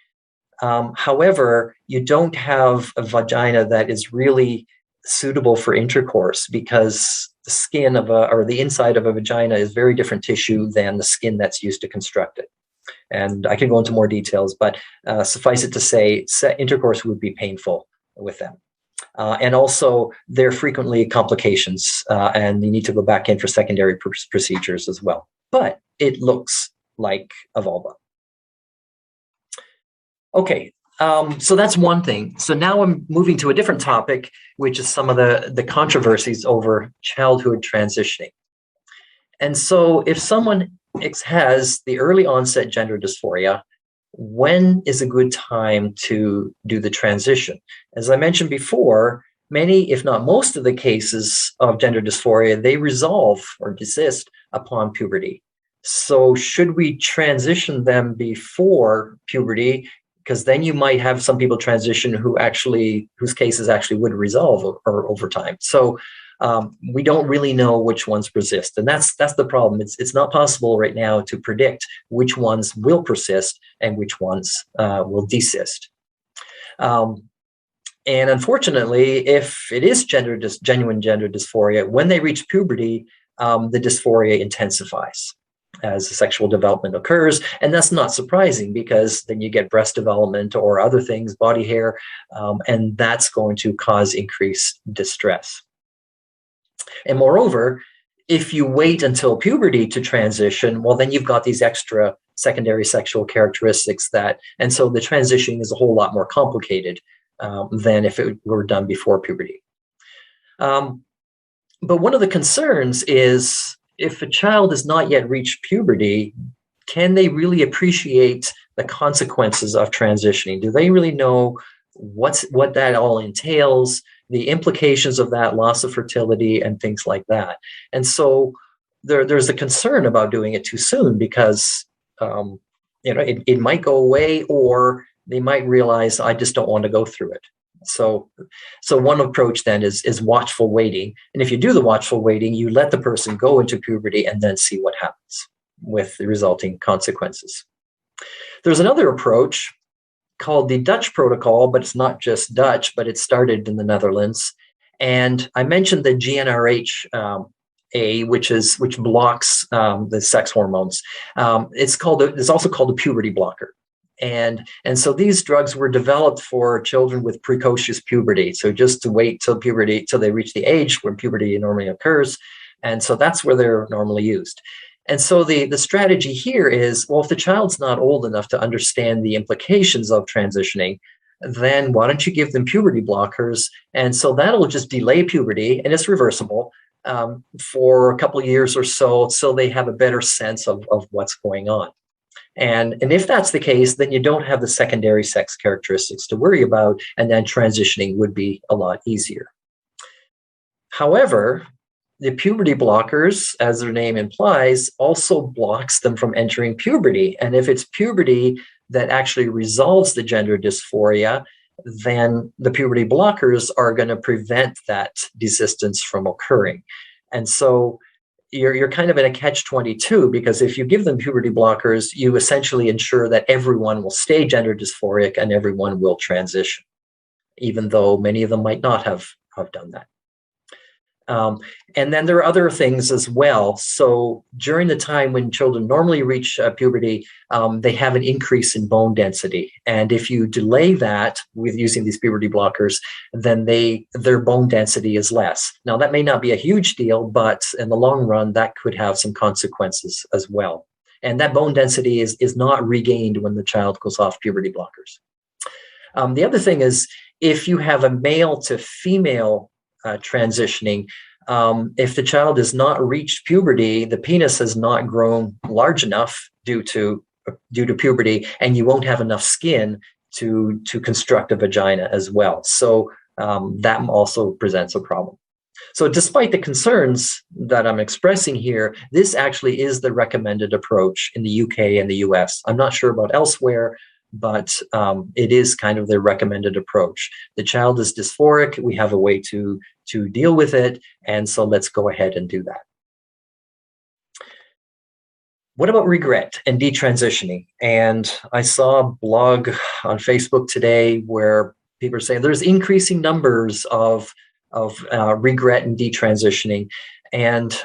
S2: However, you don't have a vagina that is really suitable for intercourse, because the skin or the inside of a vagina is very different tissue than the skin that's used to construct it. And I can go into more details, but suffice it to say, intercourse would be painful with them. And also, there are frequently complications, and you need to go back in for secondary procedures as well. But it looks like a vulva. Okay, so that's one thing. So now I'm moving to a different topic, which is some of the controversies over childhood transitioning. And so if someone has the early onset gender dysphoria, when is a good time to do the transition? As I mentioned before, many, if not most of the cases of gender dysphoria, they resolve or desist upon puberty. So should we transition them before puberty? Because then you might have some people transition whose cases actually would resolve over time. So we don't really know which ones persist, and that's the problem. It's not possible right now to predict which ones will persist and which ones will desist. And unfortunately, if it is genuine gender dysphoria, when they reach puberty, the dysphoria intensifies as the sexual development occurs. And that's not surprising, because then you get breast development or other things, body hair, and that's going to cause increased distress. And moreover, if you wait until puberty to transition, well, then you've got these extra secondary sexual characteristics and so the transitioning is a whole lot more complicated than if it were done before puberty. But one of the concerns is, if a child has not yet reached puberty, can they really appreciate the consequences of transitioning? Do they really know what that all entails, the implications of that, loss of fertility, and things like that? And so there's a concern about doing it too soon, because it might go away, or they might realize, I just don't want to go through it. So one approach then is watchful waiting. And if you do the watchful waiting, you let the person go into puberty and then see what happens with the resulting consequences. There's another approach called the Dutch protocol, but it's not just Dutch, but it started in the Netherlands. And I mentioned the GnRH which blocks the sex hormones. It's also called a puberty blocker. And so these drugs were developed for children with precocious puberty. So just to wait till they reach the age when puberty normally occurs. And so that's where they're normally used. And so the strategy here is, well, if the child's not old enough to understand the implications of transitioning, then why don't you give them puberty blockers? And so that'll just delay puberty, and it's reversible for a couple of years or so they have a better sense of what's going on. And if that's the case, then you don't have the secondary sex characteristics to worry about, and then transitioning would be a lot easier. However, the puberty blockers, as their name implies, also blocks them from entering puberty. And if it's puberty that actually resolves the gender dysphoria, then the puberty blockers are going to prevent that desistance from occurring. And so you're kind of in a catch-22, because if you give them puberty blockers, you essentially ensure that everyone will stay gender dysphoric and everyone will transition, even though many of them might not have done that. And then there are other things as well. So during the time when children normally reach puberty, they have an increase in bone density. And if you delay that with using these puberty blockers, then their bone density is less. Now, that may not be a huge deal, but in the long run, that could have some consequences as well. And that bone density is not regained when the child goes off puberty blockers. The other thing is, if you have a male to female transitioning, if the child has not reached puberty, the penis has not grown large enough due to puberty, and you won't have enough skin to construct a vagina as well. So that also presents a problem. So despite the concerns that I'm expressing here, this actually is the recommended approach in the UK and the US. I'm not sure about elsewhere, but it is kind of the recommended approach. The child is dysphoric. We have a way to deal with it. And so let's go ahead and do that. What about regret and detransitioning? And I saw a blog on Facebook today where people are saying there's increasing numbers of regret and detransitioning. And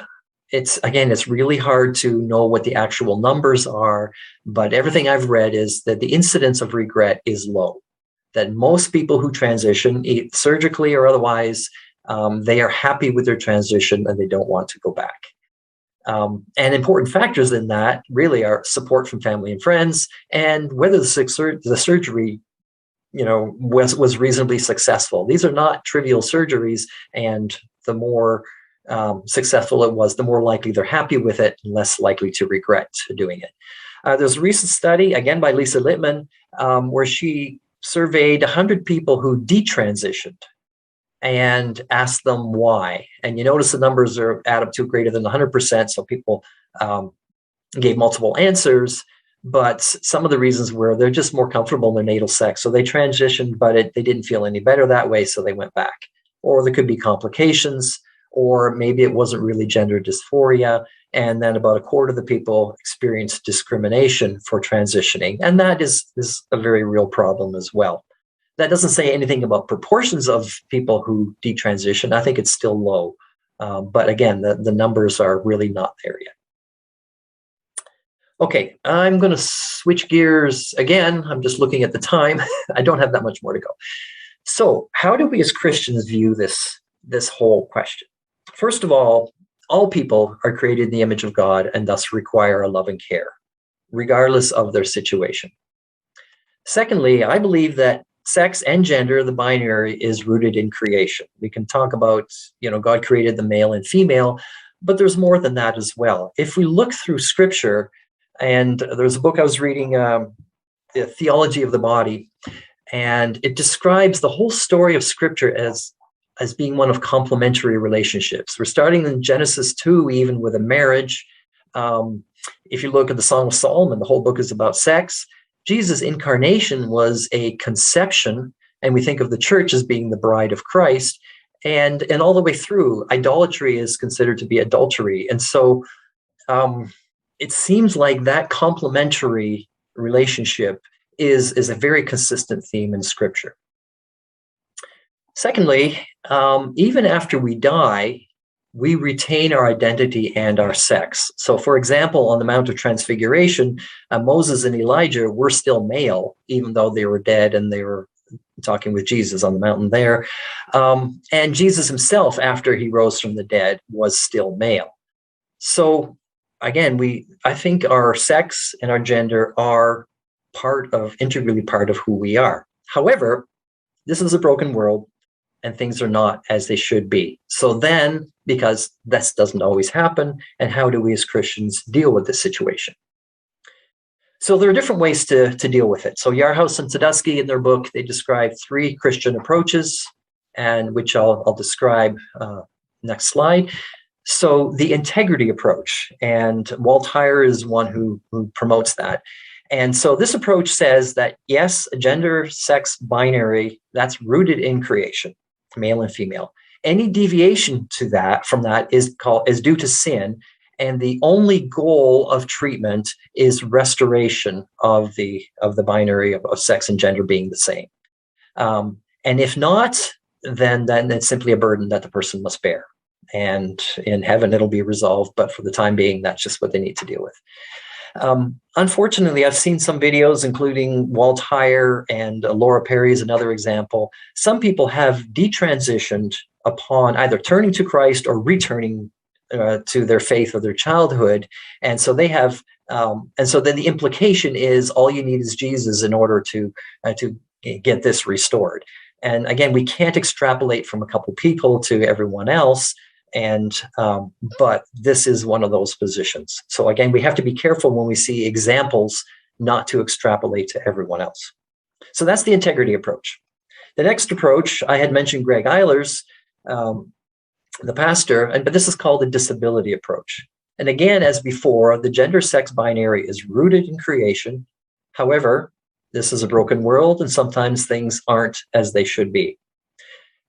S2: it's really hard to know what the actual numbers are, but everything I've read is that the incidence of regret is low, that most people who transition, surgically or otherwise, they are happy with their transition and they don't want to go back. And important factors in that really are support from family and friends, and whether the surgery was reasonably successful. These are not trivial surgeries, and the more successful it was, the more likely they're happy with it and less likely to regret doing it. There's a recent study, again by Lisa Littman, where she surveyed 100 people who detransitioned and asked them why. And you notice the numbers add up to greater than 100%. So people, gave multiple answers, but some of the reasons were they're just more comfortable in their natal sex. So they transitioned, but they didn't feel any better that way, so they went back. Or there could be complications, or maybe it wasn't really gender dysphoria. And then about a quarter of the people experienced discrimination for transitioning. And that is a very real problem as well. That doesn't say anything about proportions of people who detransition. I think it's still low. But again, the numbers are really not there yet. Okay, I'm going to switch gears again. I'm just looking at the time. I don't have that much more to go. So how do we as Christians view this whole question? First of all people are created in the image of God and thus require a loving care, regardless of their situation. Secondly, I believe that sex and gender, the binary, is rooted in creation. We can talk about, God created the male and female, but there's more than that as well. If we look through Scripture, and there's a book I was reading, The Theology of the Body, and it describes the whole story of Scripture as being one of complementary relationships. We're starting in Genesis 2, even with a marriage. If you look at the Song of Solomon, the whole book is about sex. Jesus' incarnation was a conception, and we think of the church as being the bride of Christ. And all the way through, idolatry is considered to be adultery. And so it seems like that complementary relationship is a very consistent theme in Scripture. Secondly, even after we die, we retain our identity and our sex. So, for example, on the Mount of Transfiguration, Moses and Elijah were still male, even though they were dead and they were talking with Jesus on the mountain there. And Jesus himself, after he rose from the dead, was still male. So, again, I think our sex and our gender are integrally part of who we are. However, this is a broken world, and things are not as they should be. So then, because this doesn't always happen, and how do we as Christians deal with this situation? So there are different ways to deal with it. So Yarhouse and Sadusky, in their book, they describe 3 Christian approaches, and which I'll describe next slide. So the integrity approach, and Walt Heyer is one who promotes that. And so this approach says that, yes, a gender sex binary, that's rooted in creation, male and female. Any deviation from that is due to sin, and the only goal of treatment is restoration of the binary of sex and gender being the same. And if not, then it's simply a burden that the person must bear. And in heaven, it'll be resolved. But for the time being, that's just what they need to deal with. Unfortunately, I've seen some videos, including Walt Heyer and Laura Perry is another example. Some people have detransitioned upon either turning to Christ or returning to their faith or their childhood. And so they have, and so then the implication is all you need is Jesus in order to get this restored. And again, we can't extrapolate from a couple people to everyone else. But this is one of those positions. So again, we have to be careful when we see examples not to extrapolate to everyone else. So that's the integrity approach. The next approach, I had mentioned Greg Eilers, the pastor, but this is called the disability approach. And again, as before, the gender sex binary is rooted in creation. However, this is a broken world, and sometimes things aren't as they should be.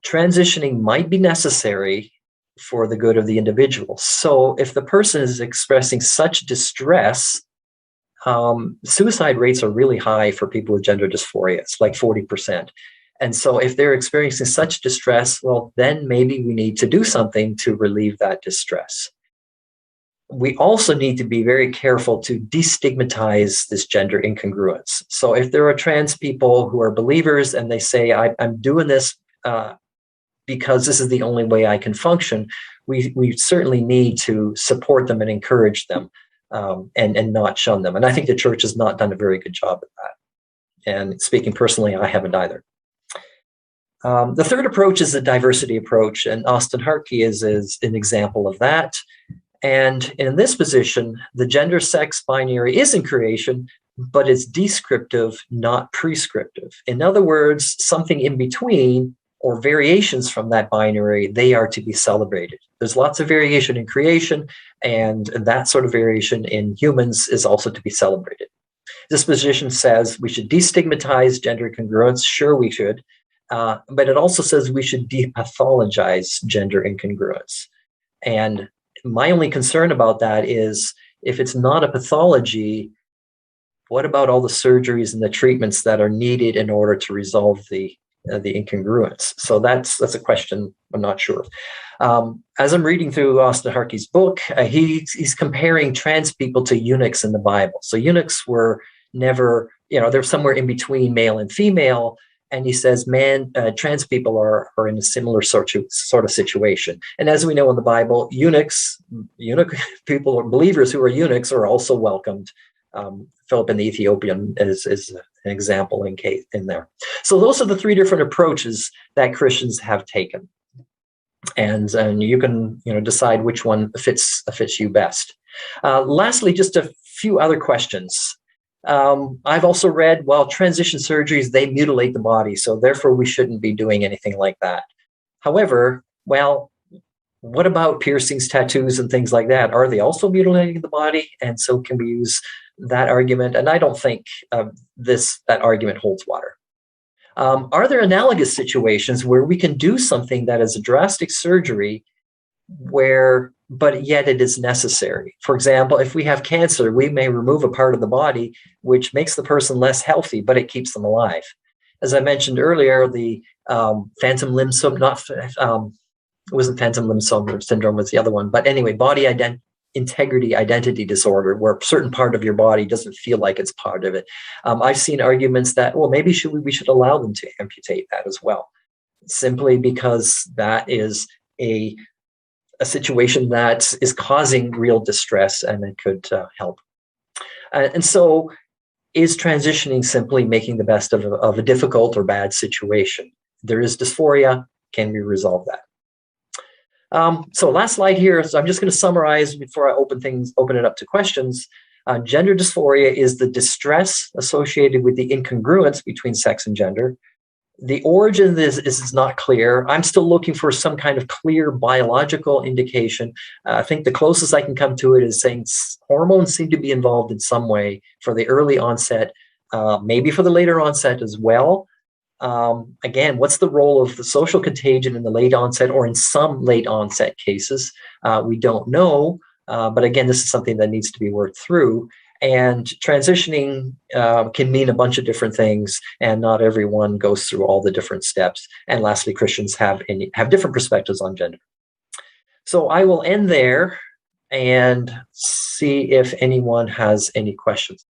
S2: Transitioning might be necessary for the good of the individual. So if the person is expressing such distress, suicide rates are really high for people with gender dysphoria. It's like 40%. And so if they're experiencing such distress, well, then maybe we need to do something to relieve that distress. We also need to be very careful to destigmatize this gender incongruence. So if there are trans people who are believers and they say, I'm doing this because this is the only way I can function, we certainly need to support them and encourage them and not shun them. And I think the church has not done a very good job of that. And speaking personally, I haven't either. The third approach is the diversity approach, and Austin Hartke is an example of that. And in this position, the gender sex binary is in creation, but it's descriptive, not prescriptive. In other words, something in between or variations from that binary, they are to be celebrated. There's lots of variation in creation, and that sort of variation in humans is also to be celebrated. This position says we should destigmatize gender incongruence. Sure, we should. But it also says we should depathologize gender incongruence. And my only concern about that is if it's not a pathology, what about all the surgeries and the treatments that are needed in order to resolve the incongruence? So that's a question I'm not sure. As I'm reading through Austin Harkey's book, he's comparing trans people to eunuchs in the Bible. So eunuchs were never, they're somewhere in between male and female. And he says, trans people are in a similar sort of situation. And as we know in the Bible, eunuch people or believers who are eunuchs are also welcomed. Philip and the Ethiopian is an example in there. So those are the three different approaches that Christians have taken. And you can decide which one fits you best. Lastly, just a few other questions. I've also read, transition surgeries, they mutilate the body, so therefore we shouldn't be doing anything like that. However, what about piercings, tattoos, and things like that? Are they also mutilating the body? And so can we use that argument? And I don't think that argument holds water. Are there analogous situations where we can do something that is a drastic surgery but yet it is necessary? For example, if we have cancer, we may remove a part of the body which makes the person less healthy, but it keeps them alive. As I mentioned earlier, the phantom limb syndrome, it wasn't phantom limb syndrome, was the other one. But anyway, body integrity identity disorder, where a certain part of your body doesn't feel like it's part of it. I've seen arguments that, maybe we should allow them to amputate that as well, simply because that is a situation that is causing real distress and it could help. And so is transitioning simply making the best of a difficult or bad situation? There is dysphoria. Can we resolve that? So last slide here. So I'm just going to summarize before I open it up to questions. Gender dysphoria is the distress associated with the incongruence between sex and gender. The origin of this is not clear. I'm still looking for some kind of clear biological indication. I think the closest I can come to it is saying hormones seem to be involved in some way for the early onset, maybe for the later onset as well. Again, what's the role of the social contagion in the late onset or in some late onset cases? We don't know, but again, this is something that needs to be worked through. And transitioning can mean a bunch of different things, and not everyone goes through all the different steps. And lastly, Christians have different perspectives on gender. So I will end there and see if anyone has any questions.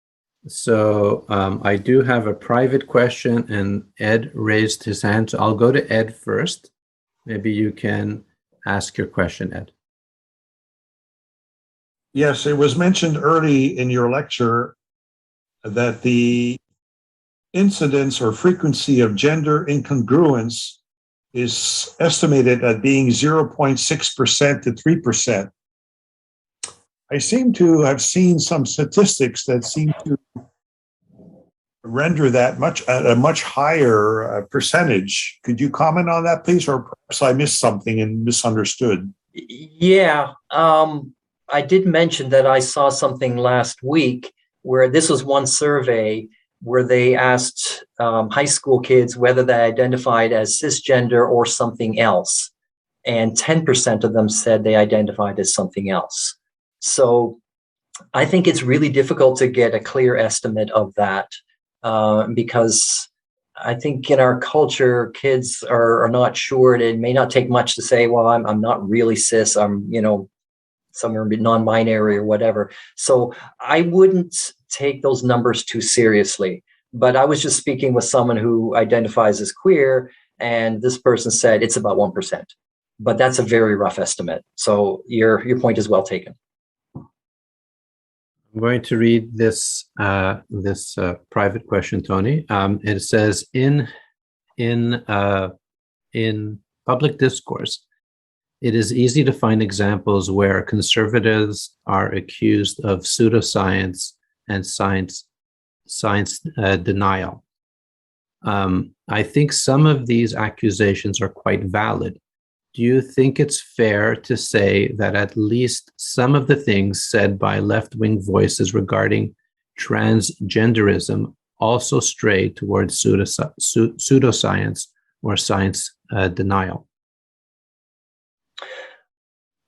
S1: So I do have a private question, and Ed raised his hand. So I'll go to Ed first. Maybe you can ask your question, Ed.
S3: Yes, it was mentioned early in your lecture that the incidence or frequency of gender incongruence is estimated at being 0.6% to 3%. I seem to have seen some statistics that seem to render that at a much higher percentage. Could you comment on that, please? Or perhaps I missed something and misunderstood.
S2: Yeah. I did mention that I saw something last week where this was one survey where they asked high school kids whether they identified as cisgender or something else. And 10% of them said they identified as something else. So I think it's really difficult to get a clear estimate of that because I think in our culture, kids are not sure. It may not take much to say, well, I'm not really cis. I'm, somewhere non-binary or whatever. So I wouldn't take those numbers too seriously. But I was just speaking with someone who identifies as queer, and this person said it's about 1%. But that's a very rough estimate. So your point is well taken.
S1: I'm going to read this private question, Tony. It says in public discourse, it is easy to find examples where conservatives are accused of pseudoscience and science denial. I think some of these accusations are quite valid. Do you think it's fair to say that at least some of the things said by left-wing voices regarding transgenderism also stray towards pseudoscience or science denial?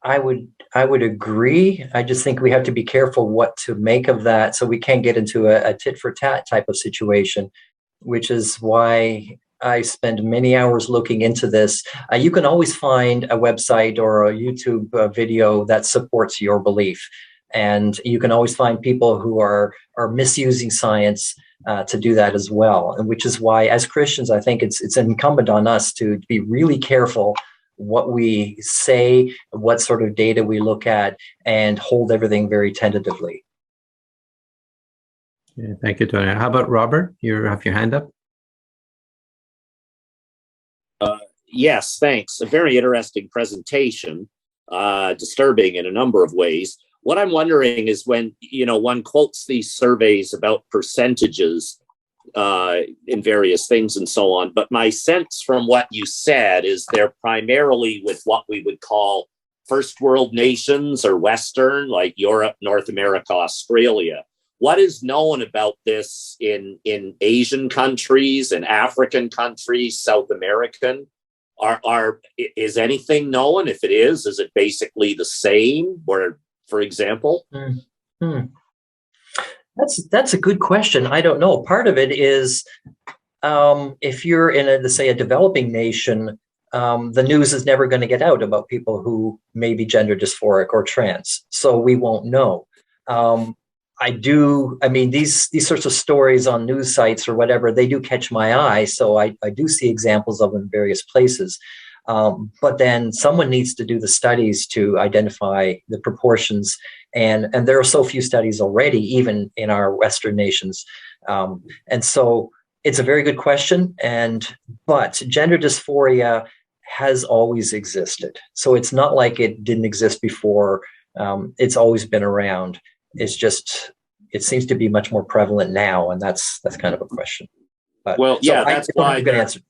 S2: I would agree. I just think we have to be careful what to make of that, so we can't get into a tit for tat type of situation, which is why I spend many hours looking into this. You can always find a website or a YouTube video that supports your belief, and you can always find people who are misusing science to do that as well. And which is why, as Christians, I think it's incumbent on us to be really careful what we say, what sort of data we look at, and hold everything very tentatively.
S1: Yeah, thank you, Tony. How about Robert? You have your hand up.
S4: Yes, thanks. A very interesting presentation, disturbing in a number of ways. What I'm wondering is when, one quotes these surveys about percentages in various things and so on, but my sense from what you said is they're primarily with what we would call first world nations or Western, like Europe, North America, Australia. What is known about this in Asian countries and African countries, South American? Is anything known? If it is it basically the same? Or, for example?
S2: Mm-hmm. That's a good question. I don't know. Part of it is if you're in let's say a developing nation, the news is never going to get out about people who may be gender dysphoric or trans, so we won't know. These sorts of stories on news sites or whatever, they do catch my eye, so I do see examples of them in various places. But then someone needs to do the studies to identify the proportions, and there are so few studies already, even in our Western nations. And so it's a very good question, but gender dysphoria has always existed. So it's not like it didn't exist before. It's always been around. It's just, it seems to be much more prevalent now, and that's kind of a question. But,
S4: well, yeah, that's why.
S2: Good answer.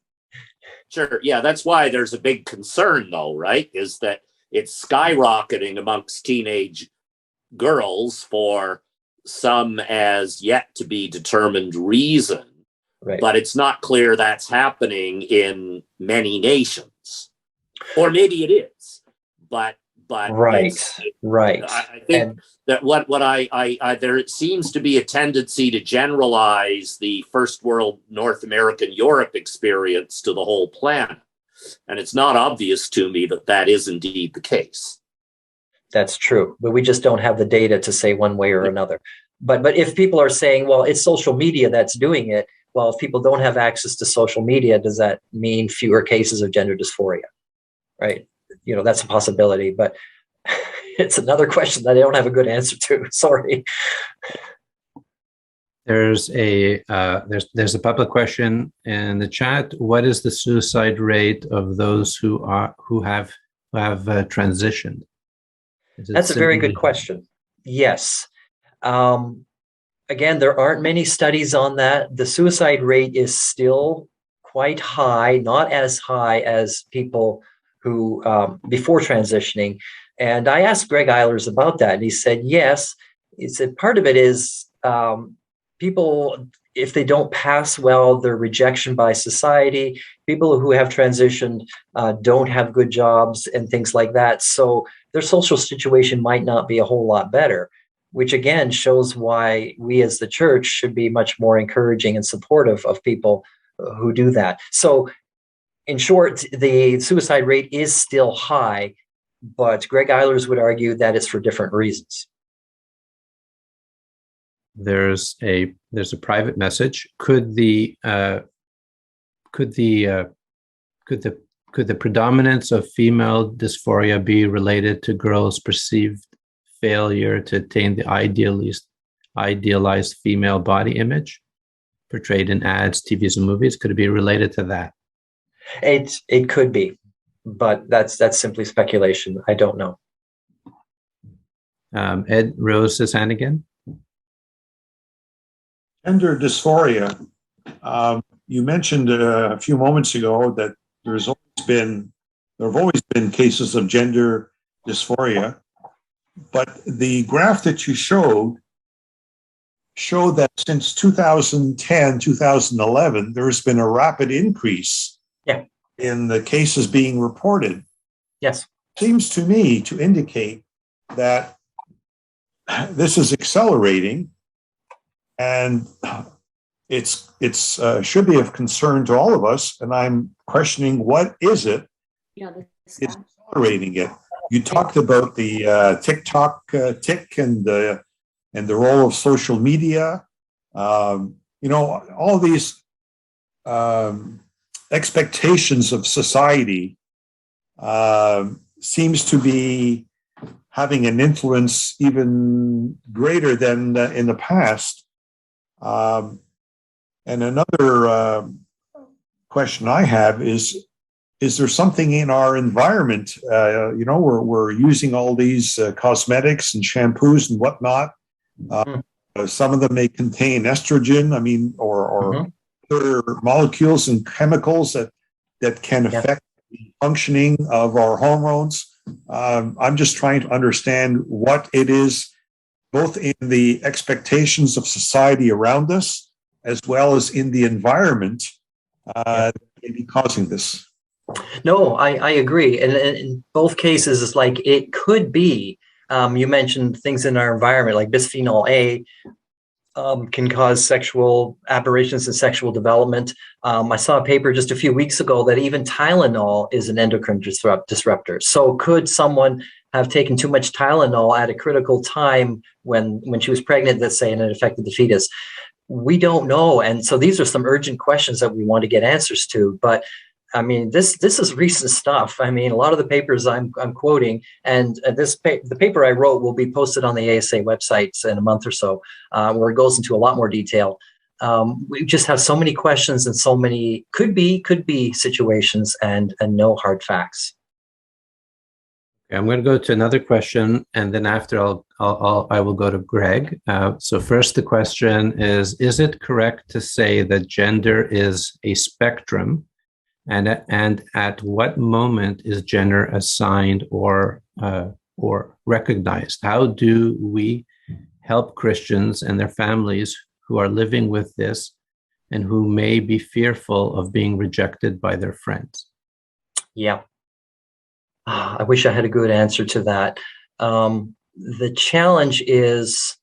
S4: Sure. Yeah, that's why there's a big concern, though, right? Is that it's skyrocketing amongst teenage girls for some as yet to be determined reason.
S2: Right.
S4: But it's not clear that's happening in many nations. Or maybe it is. But
S2: right.
S4: I think that there seems to be a tendency to generalize the first world North American Europe experience to the whole planet. And it's not obvious to me that that is indeed the case.
S2: That's true, but we just don't have the data to say one way or another. But if people are saying, well, it's social media that's doing it, well, if people don't have access to social media, does that mean fewer cases of gender dysphoria? Right? That's a possibility, but it's another question that I don't have a good answer to. Sorry.
S1: There's a public question in the chat. What is the suicide rate of those who have transitioned?
S2: That's a very good question. Yes. Again, there aren't many studies on that. The suicide rate is still quite high, not as high as people who before transitioning. And I asked Greg Eilers about that, and he said yes. He said part of it is people, if they don't pass well, their rejection by society. People who have transitioned don't have good jobs and things like that. So their social situation might not be a whole lot better, which again shows why we as the church should be much more encouraging and supportive of people who do that. So in short, the suicide rate is still high, but Greg Eilers would argue that it's for different reasons.
S1: There's a private message. Could the predominance of female dysphoria be related to girls' perceived failure to attain the idealized female body image portrayed in ads, TVs, and movies? Could it be related to that?
S2: It could be, but that's simply speculation. I don't know.
S1: Ed rose his hand again.
S3: Gender dysphoria you mentioned a few moments ago that there have always been cases of gender dysphoria, but the graph that you showed that since 2010, 2011, there's been a rapid increase in the cases being reported.
S2: Yes.
S3: Seems to me to indicate that this is accelerating, and it's should be of concern to all of us. And I'm questioning, what is it is accelerating it? You talked about the TikTok tick and the role of social media. All these expectations of society seems to be having an influence even greater than in the past. And another question I have is there something in our environment? We're using all these cosmetics and shampoos and whatnot. Some of them may contain estrogen, or other molecules and chemicals that can affect the functioning of our hormones. I'm just trying to understand what it is, both in the expectations of society around us, as well as in the environment that may be causing this.
S2: No, I agree. And in both cases, it's like it could be, you mentioned things in our environment like bisphenol A can cause sexual aberrations in sexual development. I saw a paper just a few weeks ago that even Tylenol is an endocrine disruptor. So could someone have taken too much Tylenol at a critical time when she was pregnant, let's say, and it affected the fetus? We don't know. And so these are some urgent questions that we want to get answers to. But this is recent stuff. A lot of the papers I'm quoting, and the paper I wrote will be posted on the ASA websites in a month or so, where it goes into a lot more detail. We just have so many questions and so many could be situations and no hard facts.
S1: Okay, I'm going to go to another question, and then after I will go to Greg. So first, the question is it correct to say that gender is a spectrum? And at what moment is gender assigned or recognized? How do we help Christians and their families who are living with this and who may be fearful of being rejected by their friends?
S2: Yeah. I wish I had a good answer to that. The challenge is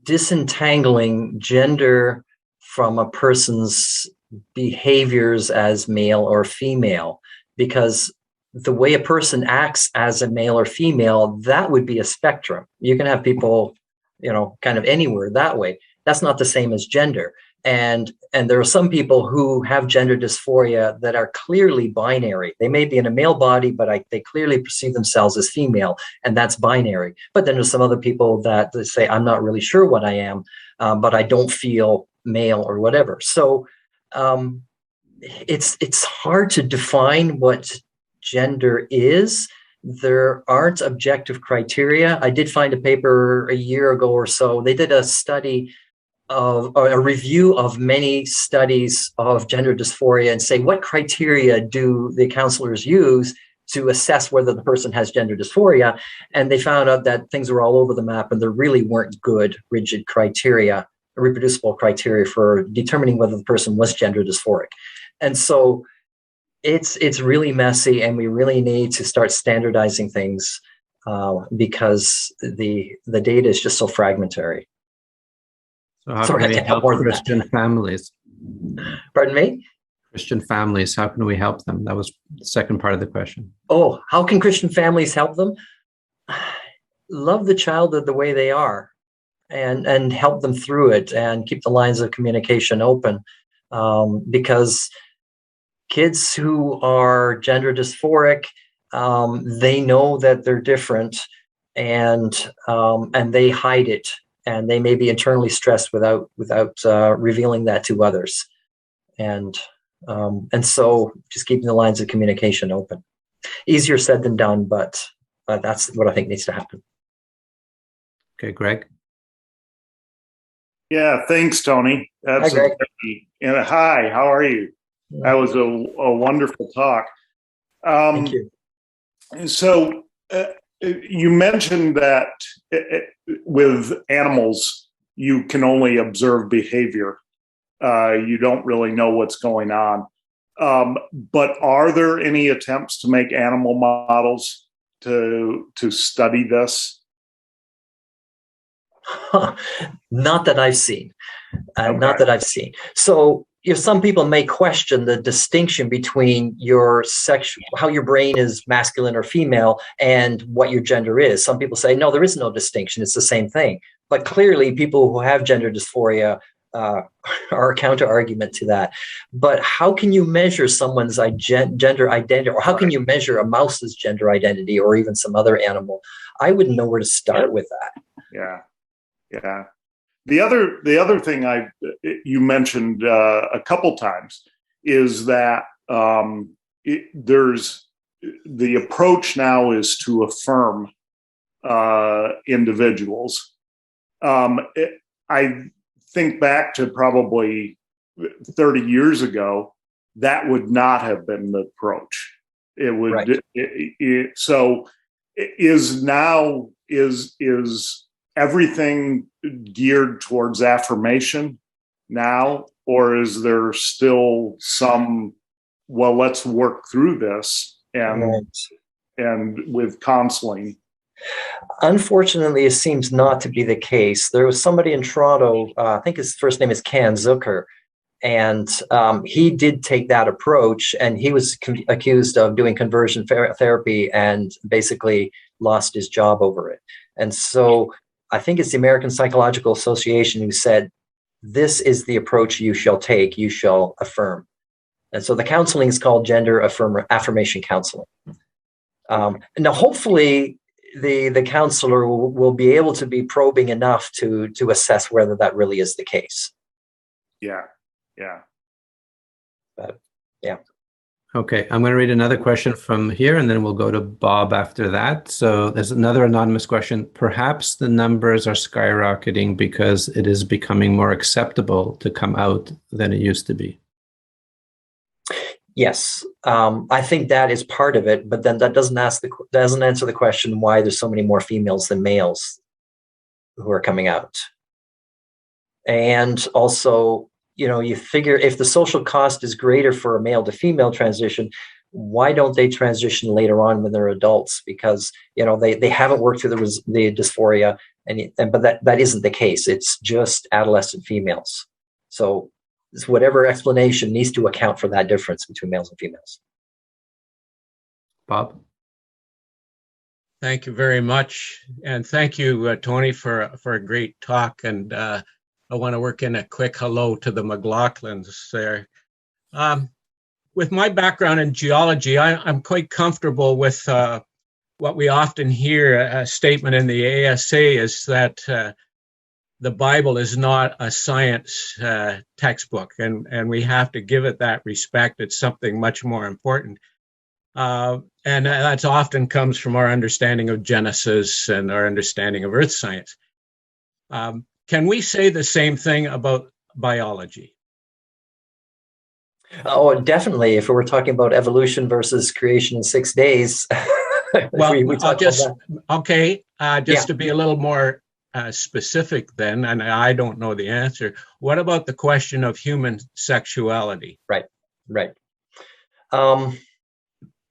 S2: disentangling gender from a person's behaviors as male or female, because the way a person acts as a male or female, that would be a spectrum. You can have people, kind of anywhere that way. That's not the same as gender. And there are some people who have gender dysphoria that are clearly binary. They may be in a male body, but they clearly perceive themselves as female, and that's binary. But then there's some other people that say, I'm not really sure what I am, but I don't feel male or whatever. So it's hard to define what gender is. There aren't objective criteria. I did find a paper a year ago or so. They did a study of a review of many studies of gender dysphoria and say, what criteria do the counselors use to assess whether the person has gender dysphoria? And they found out that things were all over the map, and there really weren't good, rigid criteria, reproducible criteria for determining whether the person was gender dysphoric. And so it's really messy, and we really need to start standardizing things because the data is just so fragmentary.
S1: So how can we help Christian families?
S2: Pardon me?
S1: Christian families, how can we help them? That was the second part of the question.
S2: Oh, how can Christian families help them? Love the child the way they are, and help them through it, and keep the lines of communication open, because kids who are gender dysphoric, they know that they're different, and they hide it, and they may be internally stressed without revealing that to others, and so just keeping the lines of communication open. Easier said than done, but that's what I think needs to happen.
S1: Okay, Greg.
S5: Yeah, thanks, Tony. That's
S2: Hi, Greg.
S5: and hi, how are you? That was a wonderful talk.
S2: Thank you.
S5: So you mentioned that with animals, you can only observe behavior. You don't really know what's going on. But are there any attempts to make animal models to study this?
S2: Not that I've seen.
S5: Okay.
S2: Not that I've seen. So, some people may question the distinction between your how your brain is masculine or female, and what your gender is. Some people say, no, there is no distinction. It's the same thing. But clearly, people who have gender dysphoria are a counter argument to that. But how can you measure someone's gender identity, or how can you measure a mouse's gender identity, or even some other animal? I wouldn't know where to start with that.
S5: Yeah. Yeah. The other thing you mentioned a couple times is that there's the approach now is to affirm individuals. I think back to probably 30 years ago, that would not have been the approach. It would. Right. So is everything geared towards affirmation now, or is there still some, well, let's work through this and with counseling?
S2: Unfortunately, it seems not to be the case. There was somebody in Toronto, I think his first name is Ken Zucker, and he did take that approach, and he was accused of doing conversion therapy and basically lost his job over it. And so I think it's the American Psychological Association who said, this is the approach you shall take, you shall affirm. And so the counseling is called gender affirmation counseling. Now, hopefully, the counselor will be able to be probing enough to assess whether that really is the case.
S5: Yeah.
S2: But, yeah.
S1: Okay, I'm going to read another question from here, and then we'll go to Bob after that. So there's another anonymous question. Perhaps the numbers are skyrocketing because it is becoming more acceptable to come out than it used to be.
S2: Yes, I think that is part of it, but then that doesn't answer the question why there's so many more females than males who are coming out. And also, you figure if the social cost is greater for a male to female transition, why don't they transition later on when they're adults? Because they haven't worked through the dysphoria, but that isn't the case. It's just adolescent females. So whatever explanation needs to account for that difference between males and females.
S1: Bob?
S6: Thank you very much. And thank you, Tony, for a great talk. And I want to work in a quick hello to the McLaughlins there. With my background in geology, I'm quite comfortable with what we often hear, a statement in the ASA is that the Bible is not a science textbook, and we have to give it that respect. It's something much more important. And that often comes from our understanding of Genesis and our understanding of earth science. Can we say the same thing about biology?
S2: Oh, definitely. If we were talking about evolution versus creation in 6 days.
S6: Well, to be a little more specific then, and I don't know the answer. What about the question of human sexuality?
S2: Right.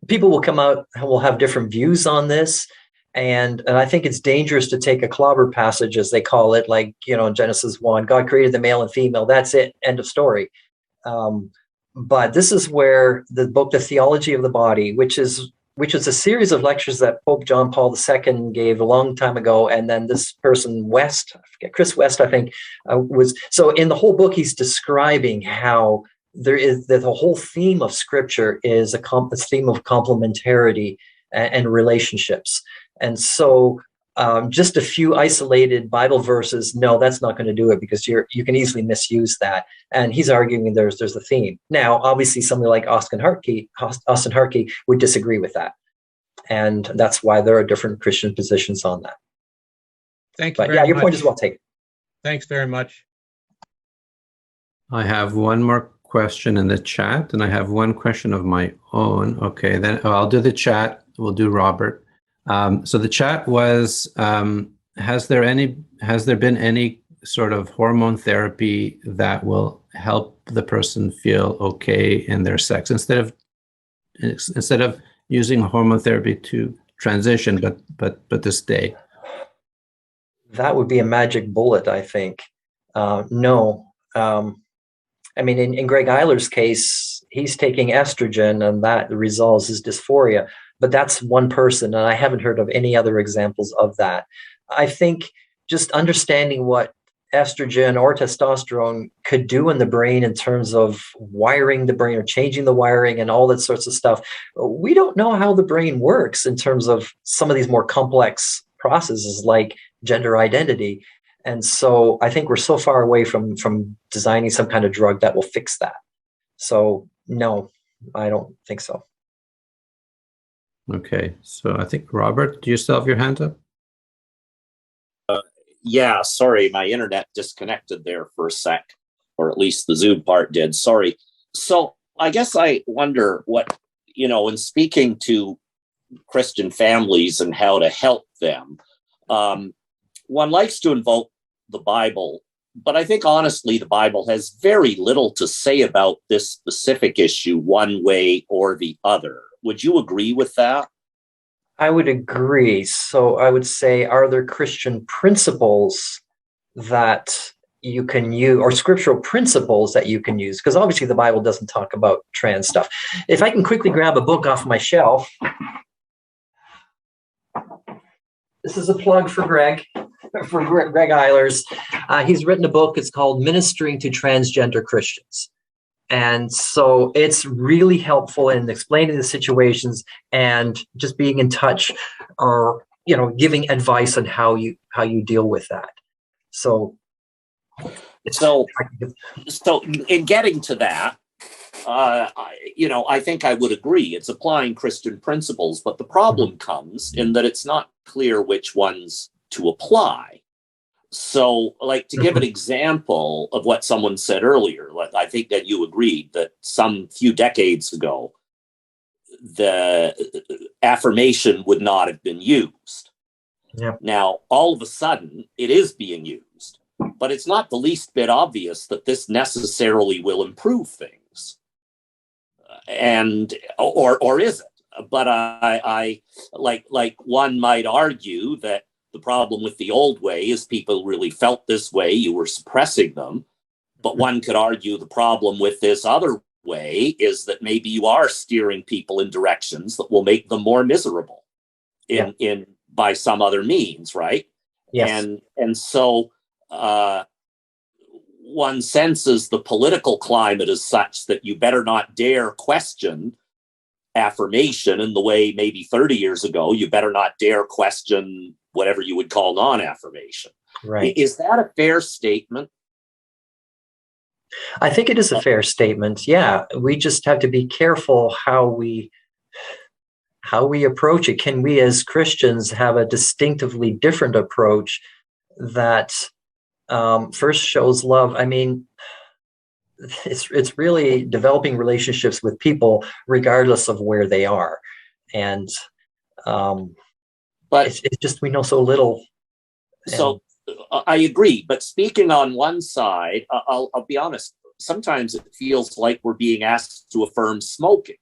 S2: People will have different views on this. And I think it's dangerous to take a clobber passage, as they call it, like, in Genesis 1, God created the male and female. That's it. End of story. But this is where the book, The Theology of the Body, which is a series of lectures that Pope John Paul II gave a long time ago. And then this person, Chris West, I think, was. So in the whole book, he's describing how the whole theme of Scripture is a theme of complementarity and relationships. And so just a few isolated Bible verses, no, that's not going to do it, because you can easily misuse that. And he's arguing there's a theme. Now, obviously, somebody like Austin Harkey would disagree with that. And that's why there are different Christian positions on that.
S6: Thank you.
S2: But yeah, your point is well taken.
S6: Thanks very much.
S1: I have one more question in the chat, and I have one question of my own. Okay, then I'll do the chat. We'll do Robert. So the chat was, has there been any sort of hormone therapy that will help the person feel okay in their sex instead of using hormone therapy to transition, but to stay?
S2: That would be a magic bullet, I think. No. I mean, in Greg Eiler's case, he's taking estrogen and that resolves his dysphoria. But that's one person, and I haven't heard of any other examples of that. I think just understanding what estrogen or testosterone could do in the brain in terms of wiring the brain or changing the wiring and all that sorts of stuff. We don't know how the brain works in terms of some of these more complex processes like gender identity. And so I think we're so far away from designing some kind of drug that will fix that. So no, I don't think so.
S1: Okay, so I think, Robert, do you still have your hand up?
S4: Yeah, sorry, my internet disconnected there for a sec, or at least the Zoom part did. Sorry. So I guess I wonder what, in speaking to Christian families and how to help them, one likes to invoke the Bible, but I think honestly, the Bible has very little to say about this specific issue one way or the other. Would you agree with that?
S2: I would agree. So I would say, are there Christian principles that you can use, or scriptural principles that you can use? Because obviously the Bible doesn't talk about trans stuff. If I can quickly grab a book off my shelf. This is a plug for Greg Eiler's. He's written a book. It's called Ministering to Transgender Christians. And so it's really helpful in explaining the situations and just being in touch, or giving advice on how you deal with that. So
S4: in getting to that, I think I would agree. It's applying Christian principles, but the problem comes in that it's not clear which ones to apply. So, like, to give an example of what someone said earlier, like, I think that you agreed that some few decades ago, the affirmation would not have been used.
S2: Yep.
S4: Now, all of a sudden, it is being used, but it's not the least bit obvious that this necessarily will improve things. Or is it? But I like one might argue that the problem with the old way is people really felt this way, you were suppressing them. But one could argue the problem with this other way is that maybe you are steering people in directions that will make them more miserable in by some other means, right?
S2: Yes.
S4: And so one senses the political climate is such that you better not dare question affirmation in the way maybe 30 years ago you better not dare question whatever you would call non-affirmation.
S2: Right.
S4: Is that a fair statement?
S2: I think it is a fair statement. Yeah, we just have to be careful how we approach it. Can we as Christians have a distinctively different approach that first shows love? I mean, it's really developing relationships with people regardless of where they are, and but it's just we know so little.
S4: So I agree, but speaking on one side, I'll be honest. Sometimes it feels like we're being asked to affirm smoking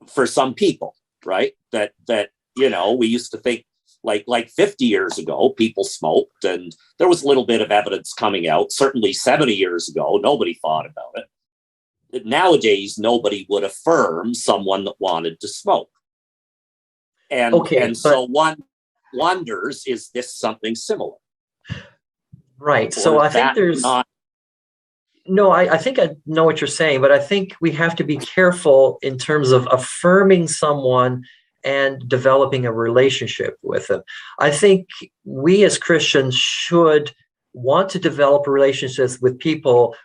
S4: for some people, right? That we used to think like 50 years ago, people smoked, and there was a little bit of evidence coming out. Certainly 70 years ago, nobody thought about it. Nowadays, nobody would affirm someone that wanted to smoke. So one wonders, is this something similar?
S2: Right. So I think there's no, I think I know what you're saying, but I think we have to be careful in terms of affirming someone and developing a relationship with them. I think we as Christians should want to develop relationships with people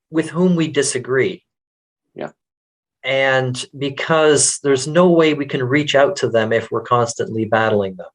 S2: with whom we disagree.
S4: Yeah.
S2: And because there's no way we can reach out to them if we're constantly battling them.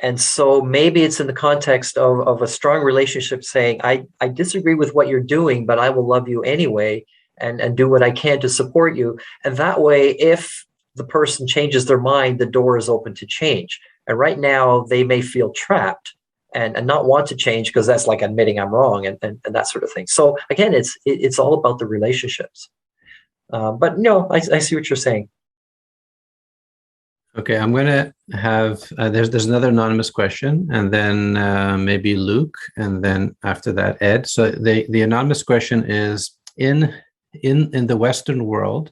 S2: And so maybe it's in the context of a strong relationship saying, I disagree with what you're doing, but I will love you anyway and do what I can to support you. And that way, if the person changes their mind, the door is open to change. And right now they may feel trapped and not want to change because that's like admitting I'm wrong and that sort of thing. So again, it's all about the relationships. But no, I see what you're saying.
S1: Okay, I'm going to have, there's another anonymous question, and then maybe Luke, and then after that, Ed. So the anonymous question is, in the Western world,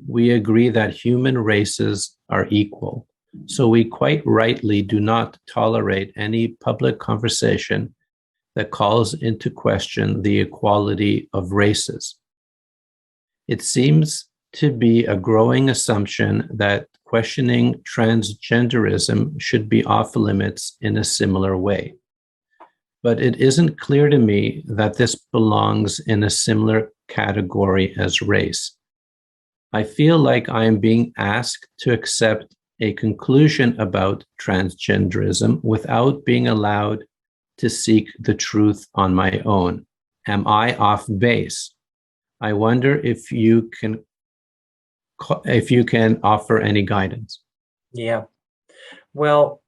S1: we agree that human races are equal. So we quite rightly do not tolerate any public conversation that calls into question the equality of races. It seems to be a growing assumption that questioning transgenderism should be off limits in a similar way. But it isn't clear to me that this belongs in a similar category as race. I feel like I am being asked to accept a conclusion about transgenderism without being allowed to seek the truth on my own. Am I off base? I wonder if you can offer any guidance.
S2: Yeah. Well,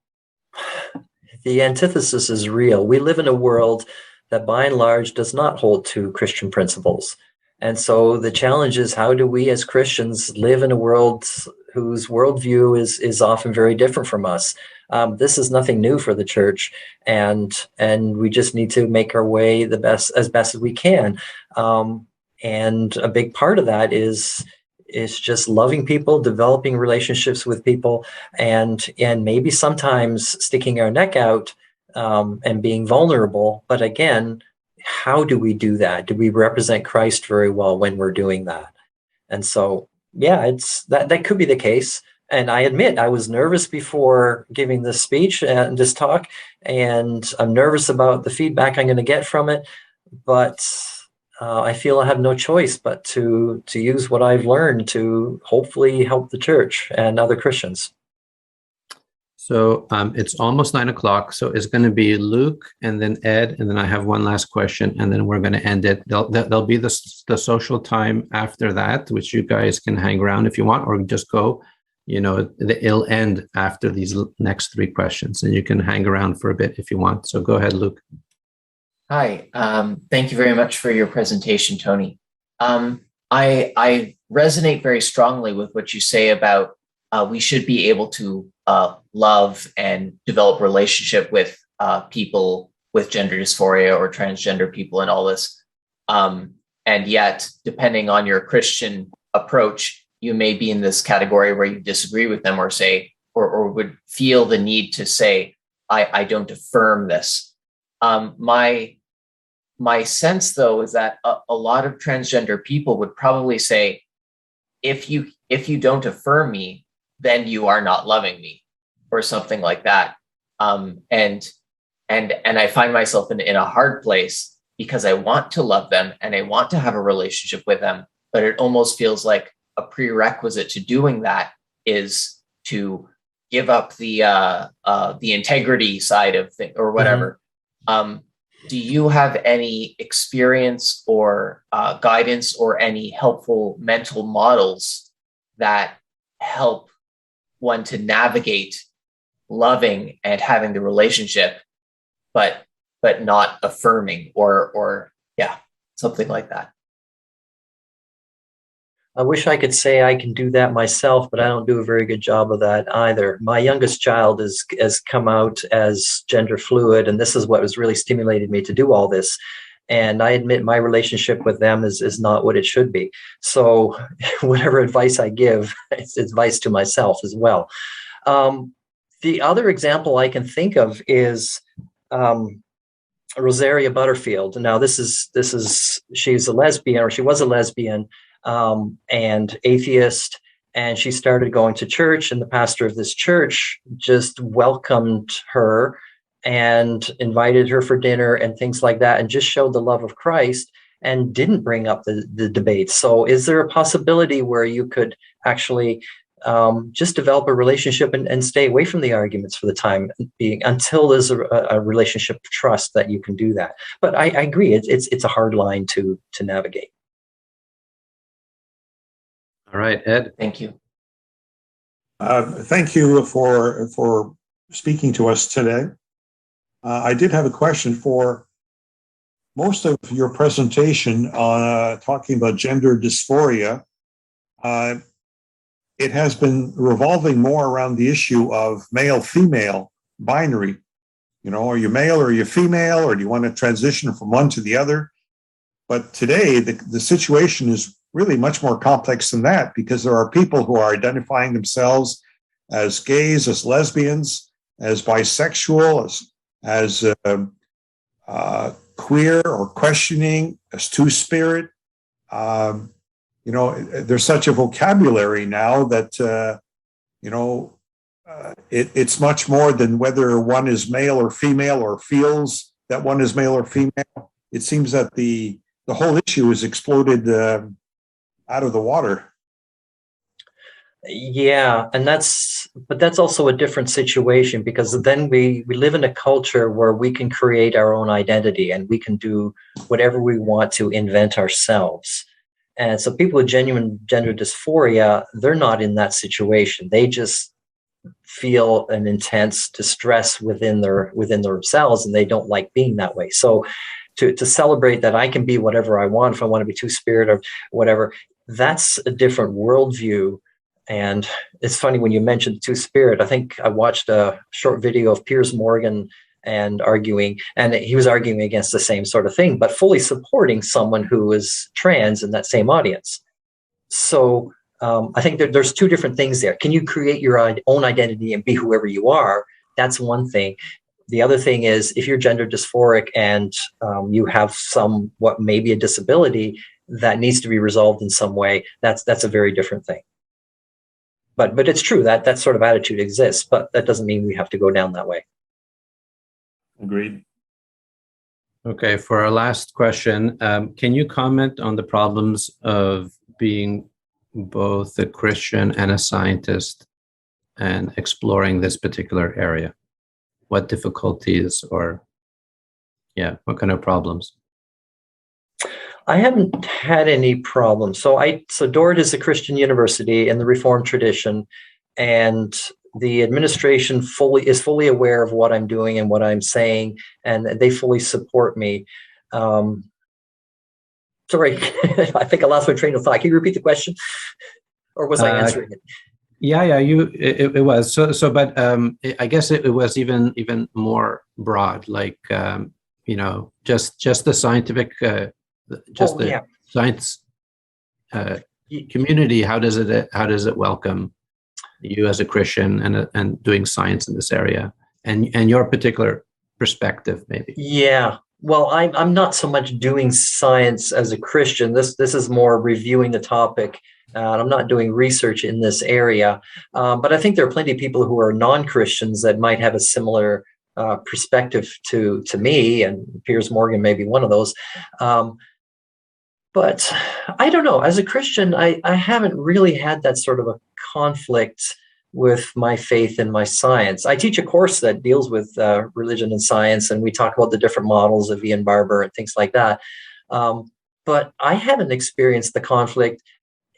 S2: the antithesis is real. We live in a world that by and large does not hold to Christian principles. And so the challenge is, how do we as Christians live in a world whose worldview is often very different from us? This is nothing new for the church, and we just need to make our way as best as we can. And a big part of that is just loving people, developing relationships with people, and maybe sometimes sticking our neck out and being vulnerable. But again, how do we do that? Do we represent Christ very well when we're doing that? And so, yeah, it's that could be the case. And I admit I was nervous before giving this speech and this talk, and I'm nervous about the feedback I'm going to get from it. But I feel I have no choice but to use what I've learned to hopefully help the church and other Christians.
S1: So it's almost 9 o'clock. So it's going to be Luke and then Ed, and then I have one last question, and then we're going to end it. There'll be the social time after that, which you guys can hang around if you want, or just go. It'll end after these next three questions, and you can hang around for a bit if you want. So go ahead, Luke.
S7: Hi, thank you very much for your presentation, Tony. I resonate very strongly with what you say about we should be able to love and develop relationship with people with gender dysphoria or transgender people and all this. And yet, depending on your Christian approach, you may be in this category where you disagree with them or say, or would feel the need to say, I don't affirm this. My sense, though, is that a lot of transgender people would probably say, if you don't affirm me, then you are not loving me, or something like that. And I find myself in a hard place because I want to love them and I want to have a relationship with them, but it almost feels like a prerequisite to doing that is to give up the integrity side of things or whatever. Mm-hmm. Do you have any experience or guidance or any helpful mental models that help one to navigate loving and having the relationship, but not affirming or something like that?
S2: I wish I could say I can do that myself, but I don't do a very good job of that either. My youngest child has come out as gender fluid, and this is what has really stimulated me to do all this. And I admit my relationship with them is not what it should be. So whatever advice I give, it's advice to myself as well. The other example I can think of is Rosaria Butterfield. Now she's a lesbian, or she was a lesbian, and atheist, and she started going to church, and the pastor of this church just welcomed her and invited her for dinner and things like that, and just showed the love of Christ and didn't bring up the debate. So is there a possibility where you could actually just develop a relationship and stay away from the arguments for the time being until there's a relationship of trust that you can do that. But I agree, it's a hard line to navigate.
S1: All right, Ed.
S7: Thank you.
S3: Thank you for speaking to us today. I did have a question for most of your presentation on talking about gender dysphoria. It has been revolving more around the issue of male-female binary. You know, are you male or are you female, or do you want to transition from one to the other? But today, the situation is really much more complex than that, because there are people who are identifying themselves as gays, as lesbians, as bisexual, as queer or questioning, as two-spirit. You know, there's such a vocabulary now that, you know, it's much more than whether one is male or female or feels that one is male or female. It seems that the whole issue has exploded out of the water.
S2: Yeah, but that's also a different situation, because then we live in a culture where we can create our own identity and we can do whatever we want to invent ourselves. And so people with genuine gender dysphoria, they're not in that situation. They just feel an intense distress within themselves, and they don't like being that way. So to celebrate that I can be whatever I want, if I want to be two-spirit or whatever, that's a different worldview. And it's funny when you mentioned two-spirit. I think I watched a short video of Piers Morgan and he was arguing against the same sort of thing, but fully supporting someone who is trans in that same audience. So I think there's two different things there. Can you create your own identity and be whoever you are? That's one thing. The other thing is, if you're gender dysphoric and you have what may be a disability that needs to be resolved in some way, that's a very different thing. But it's true that sort of attitude exists, but that doesn't mean we have to go down that way.
S3: Agreed.
S1: Okay, for our last question, can you comment on the problems of being both a Christian and a scientist and exploring this particular area? What difficulties what kind of problems?
S2: I haven't had any problems. So Dordt is a Christian university in the Reformed tradition, and the administration is fully aware of what I'm doing and what I'm saying, and they fully support me. Sorry, I think I lost my train of thought. Can you repeat the question, or was I answering it?
S1: Yeah, it was. But I guess it was even more broad, like you know, just the scientific, science community. How does it welcome you as a Christian and doing science in this area, and your particular perspective, maybe?
S2: Yeah. Well, I'm not so much doing science as a Christian. This is more reviewing the topic. I'm not doing research in this area, but I think there are plenty of people who are non-Christians that might have a similar perspective to me, and Piers Morgan may be one of those. But I don't know. As a Christian, I haven't really had that sort of a conflict with my faith and my science. I teach a course that deals with religion and science, and we talk about the different models of Ian Barber and things like that. But I haven't experienced the conflict.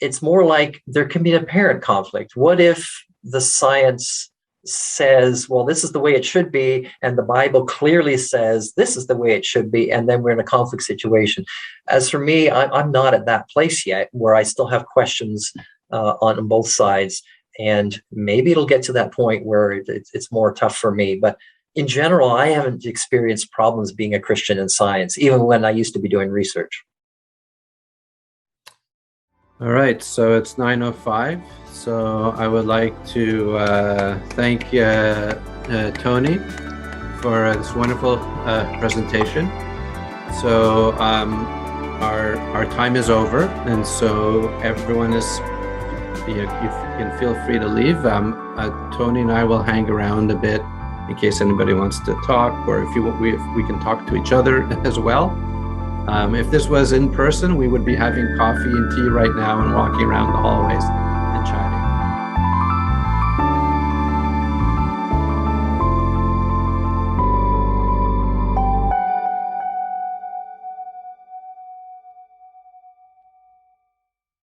S2: It's more like there can be an apparent conflict. What if the science says, well, this is the way it should be, and the Bible clearly says this is the way it should be, and then we're in a conflict situation? As for me, I'm not at that place yet where I still have questions on both sides, and maybe it'll get to that point where it's more tough for me. But in general, I haven't experienced problems being a Christian in science, even when I used to be doing research.
S1: All right, so it's 9:05. So I would like to thank Tony for this wonderful presentation. So our time is over, and so everyone you can feel free to leave. Tony and I will hang around a bit in case anybody wants to talk, or if we can talk to each other as well. If this was in person, we would be having coffee and tea right now and walking around the hallways.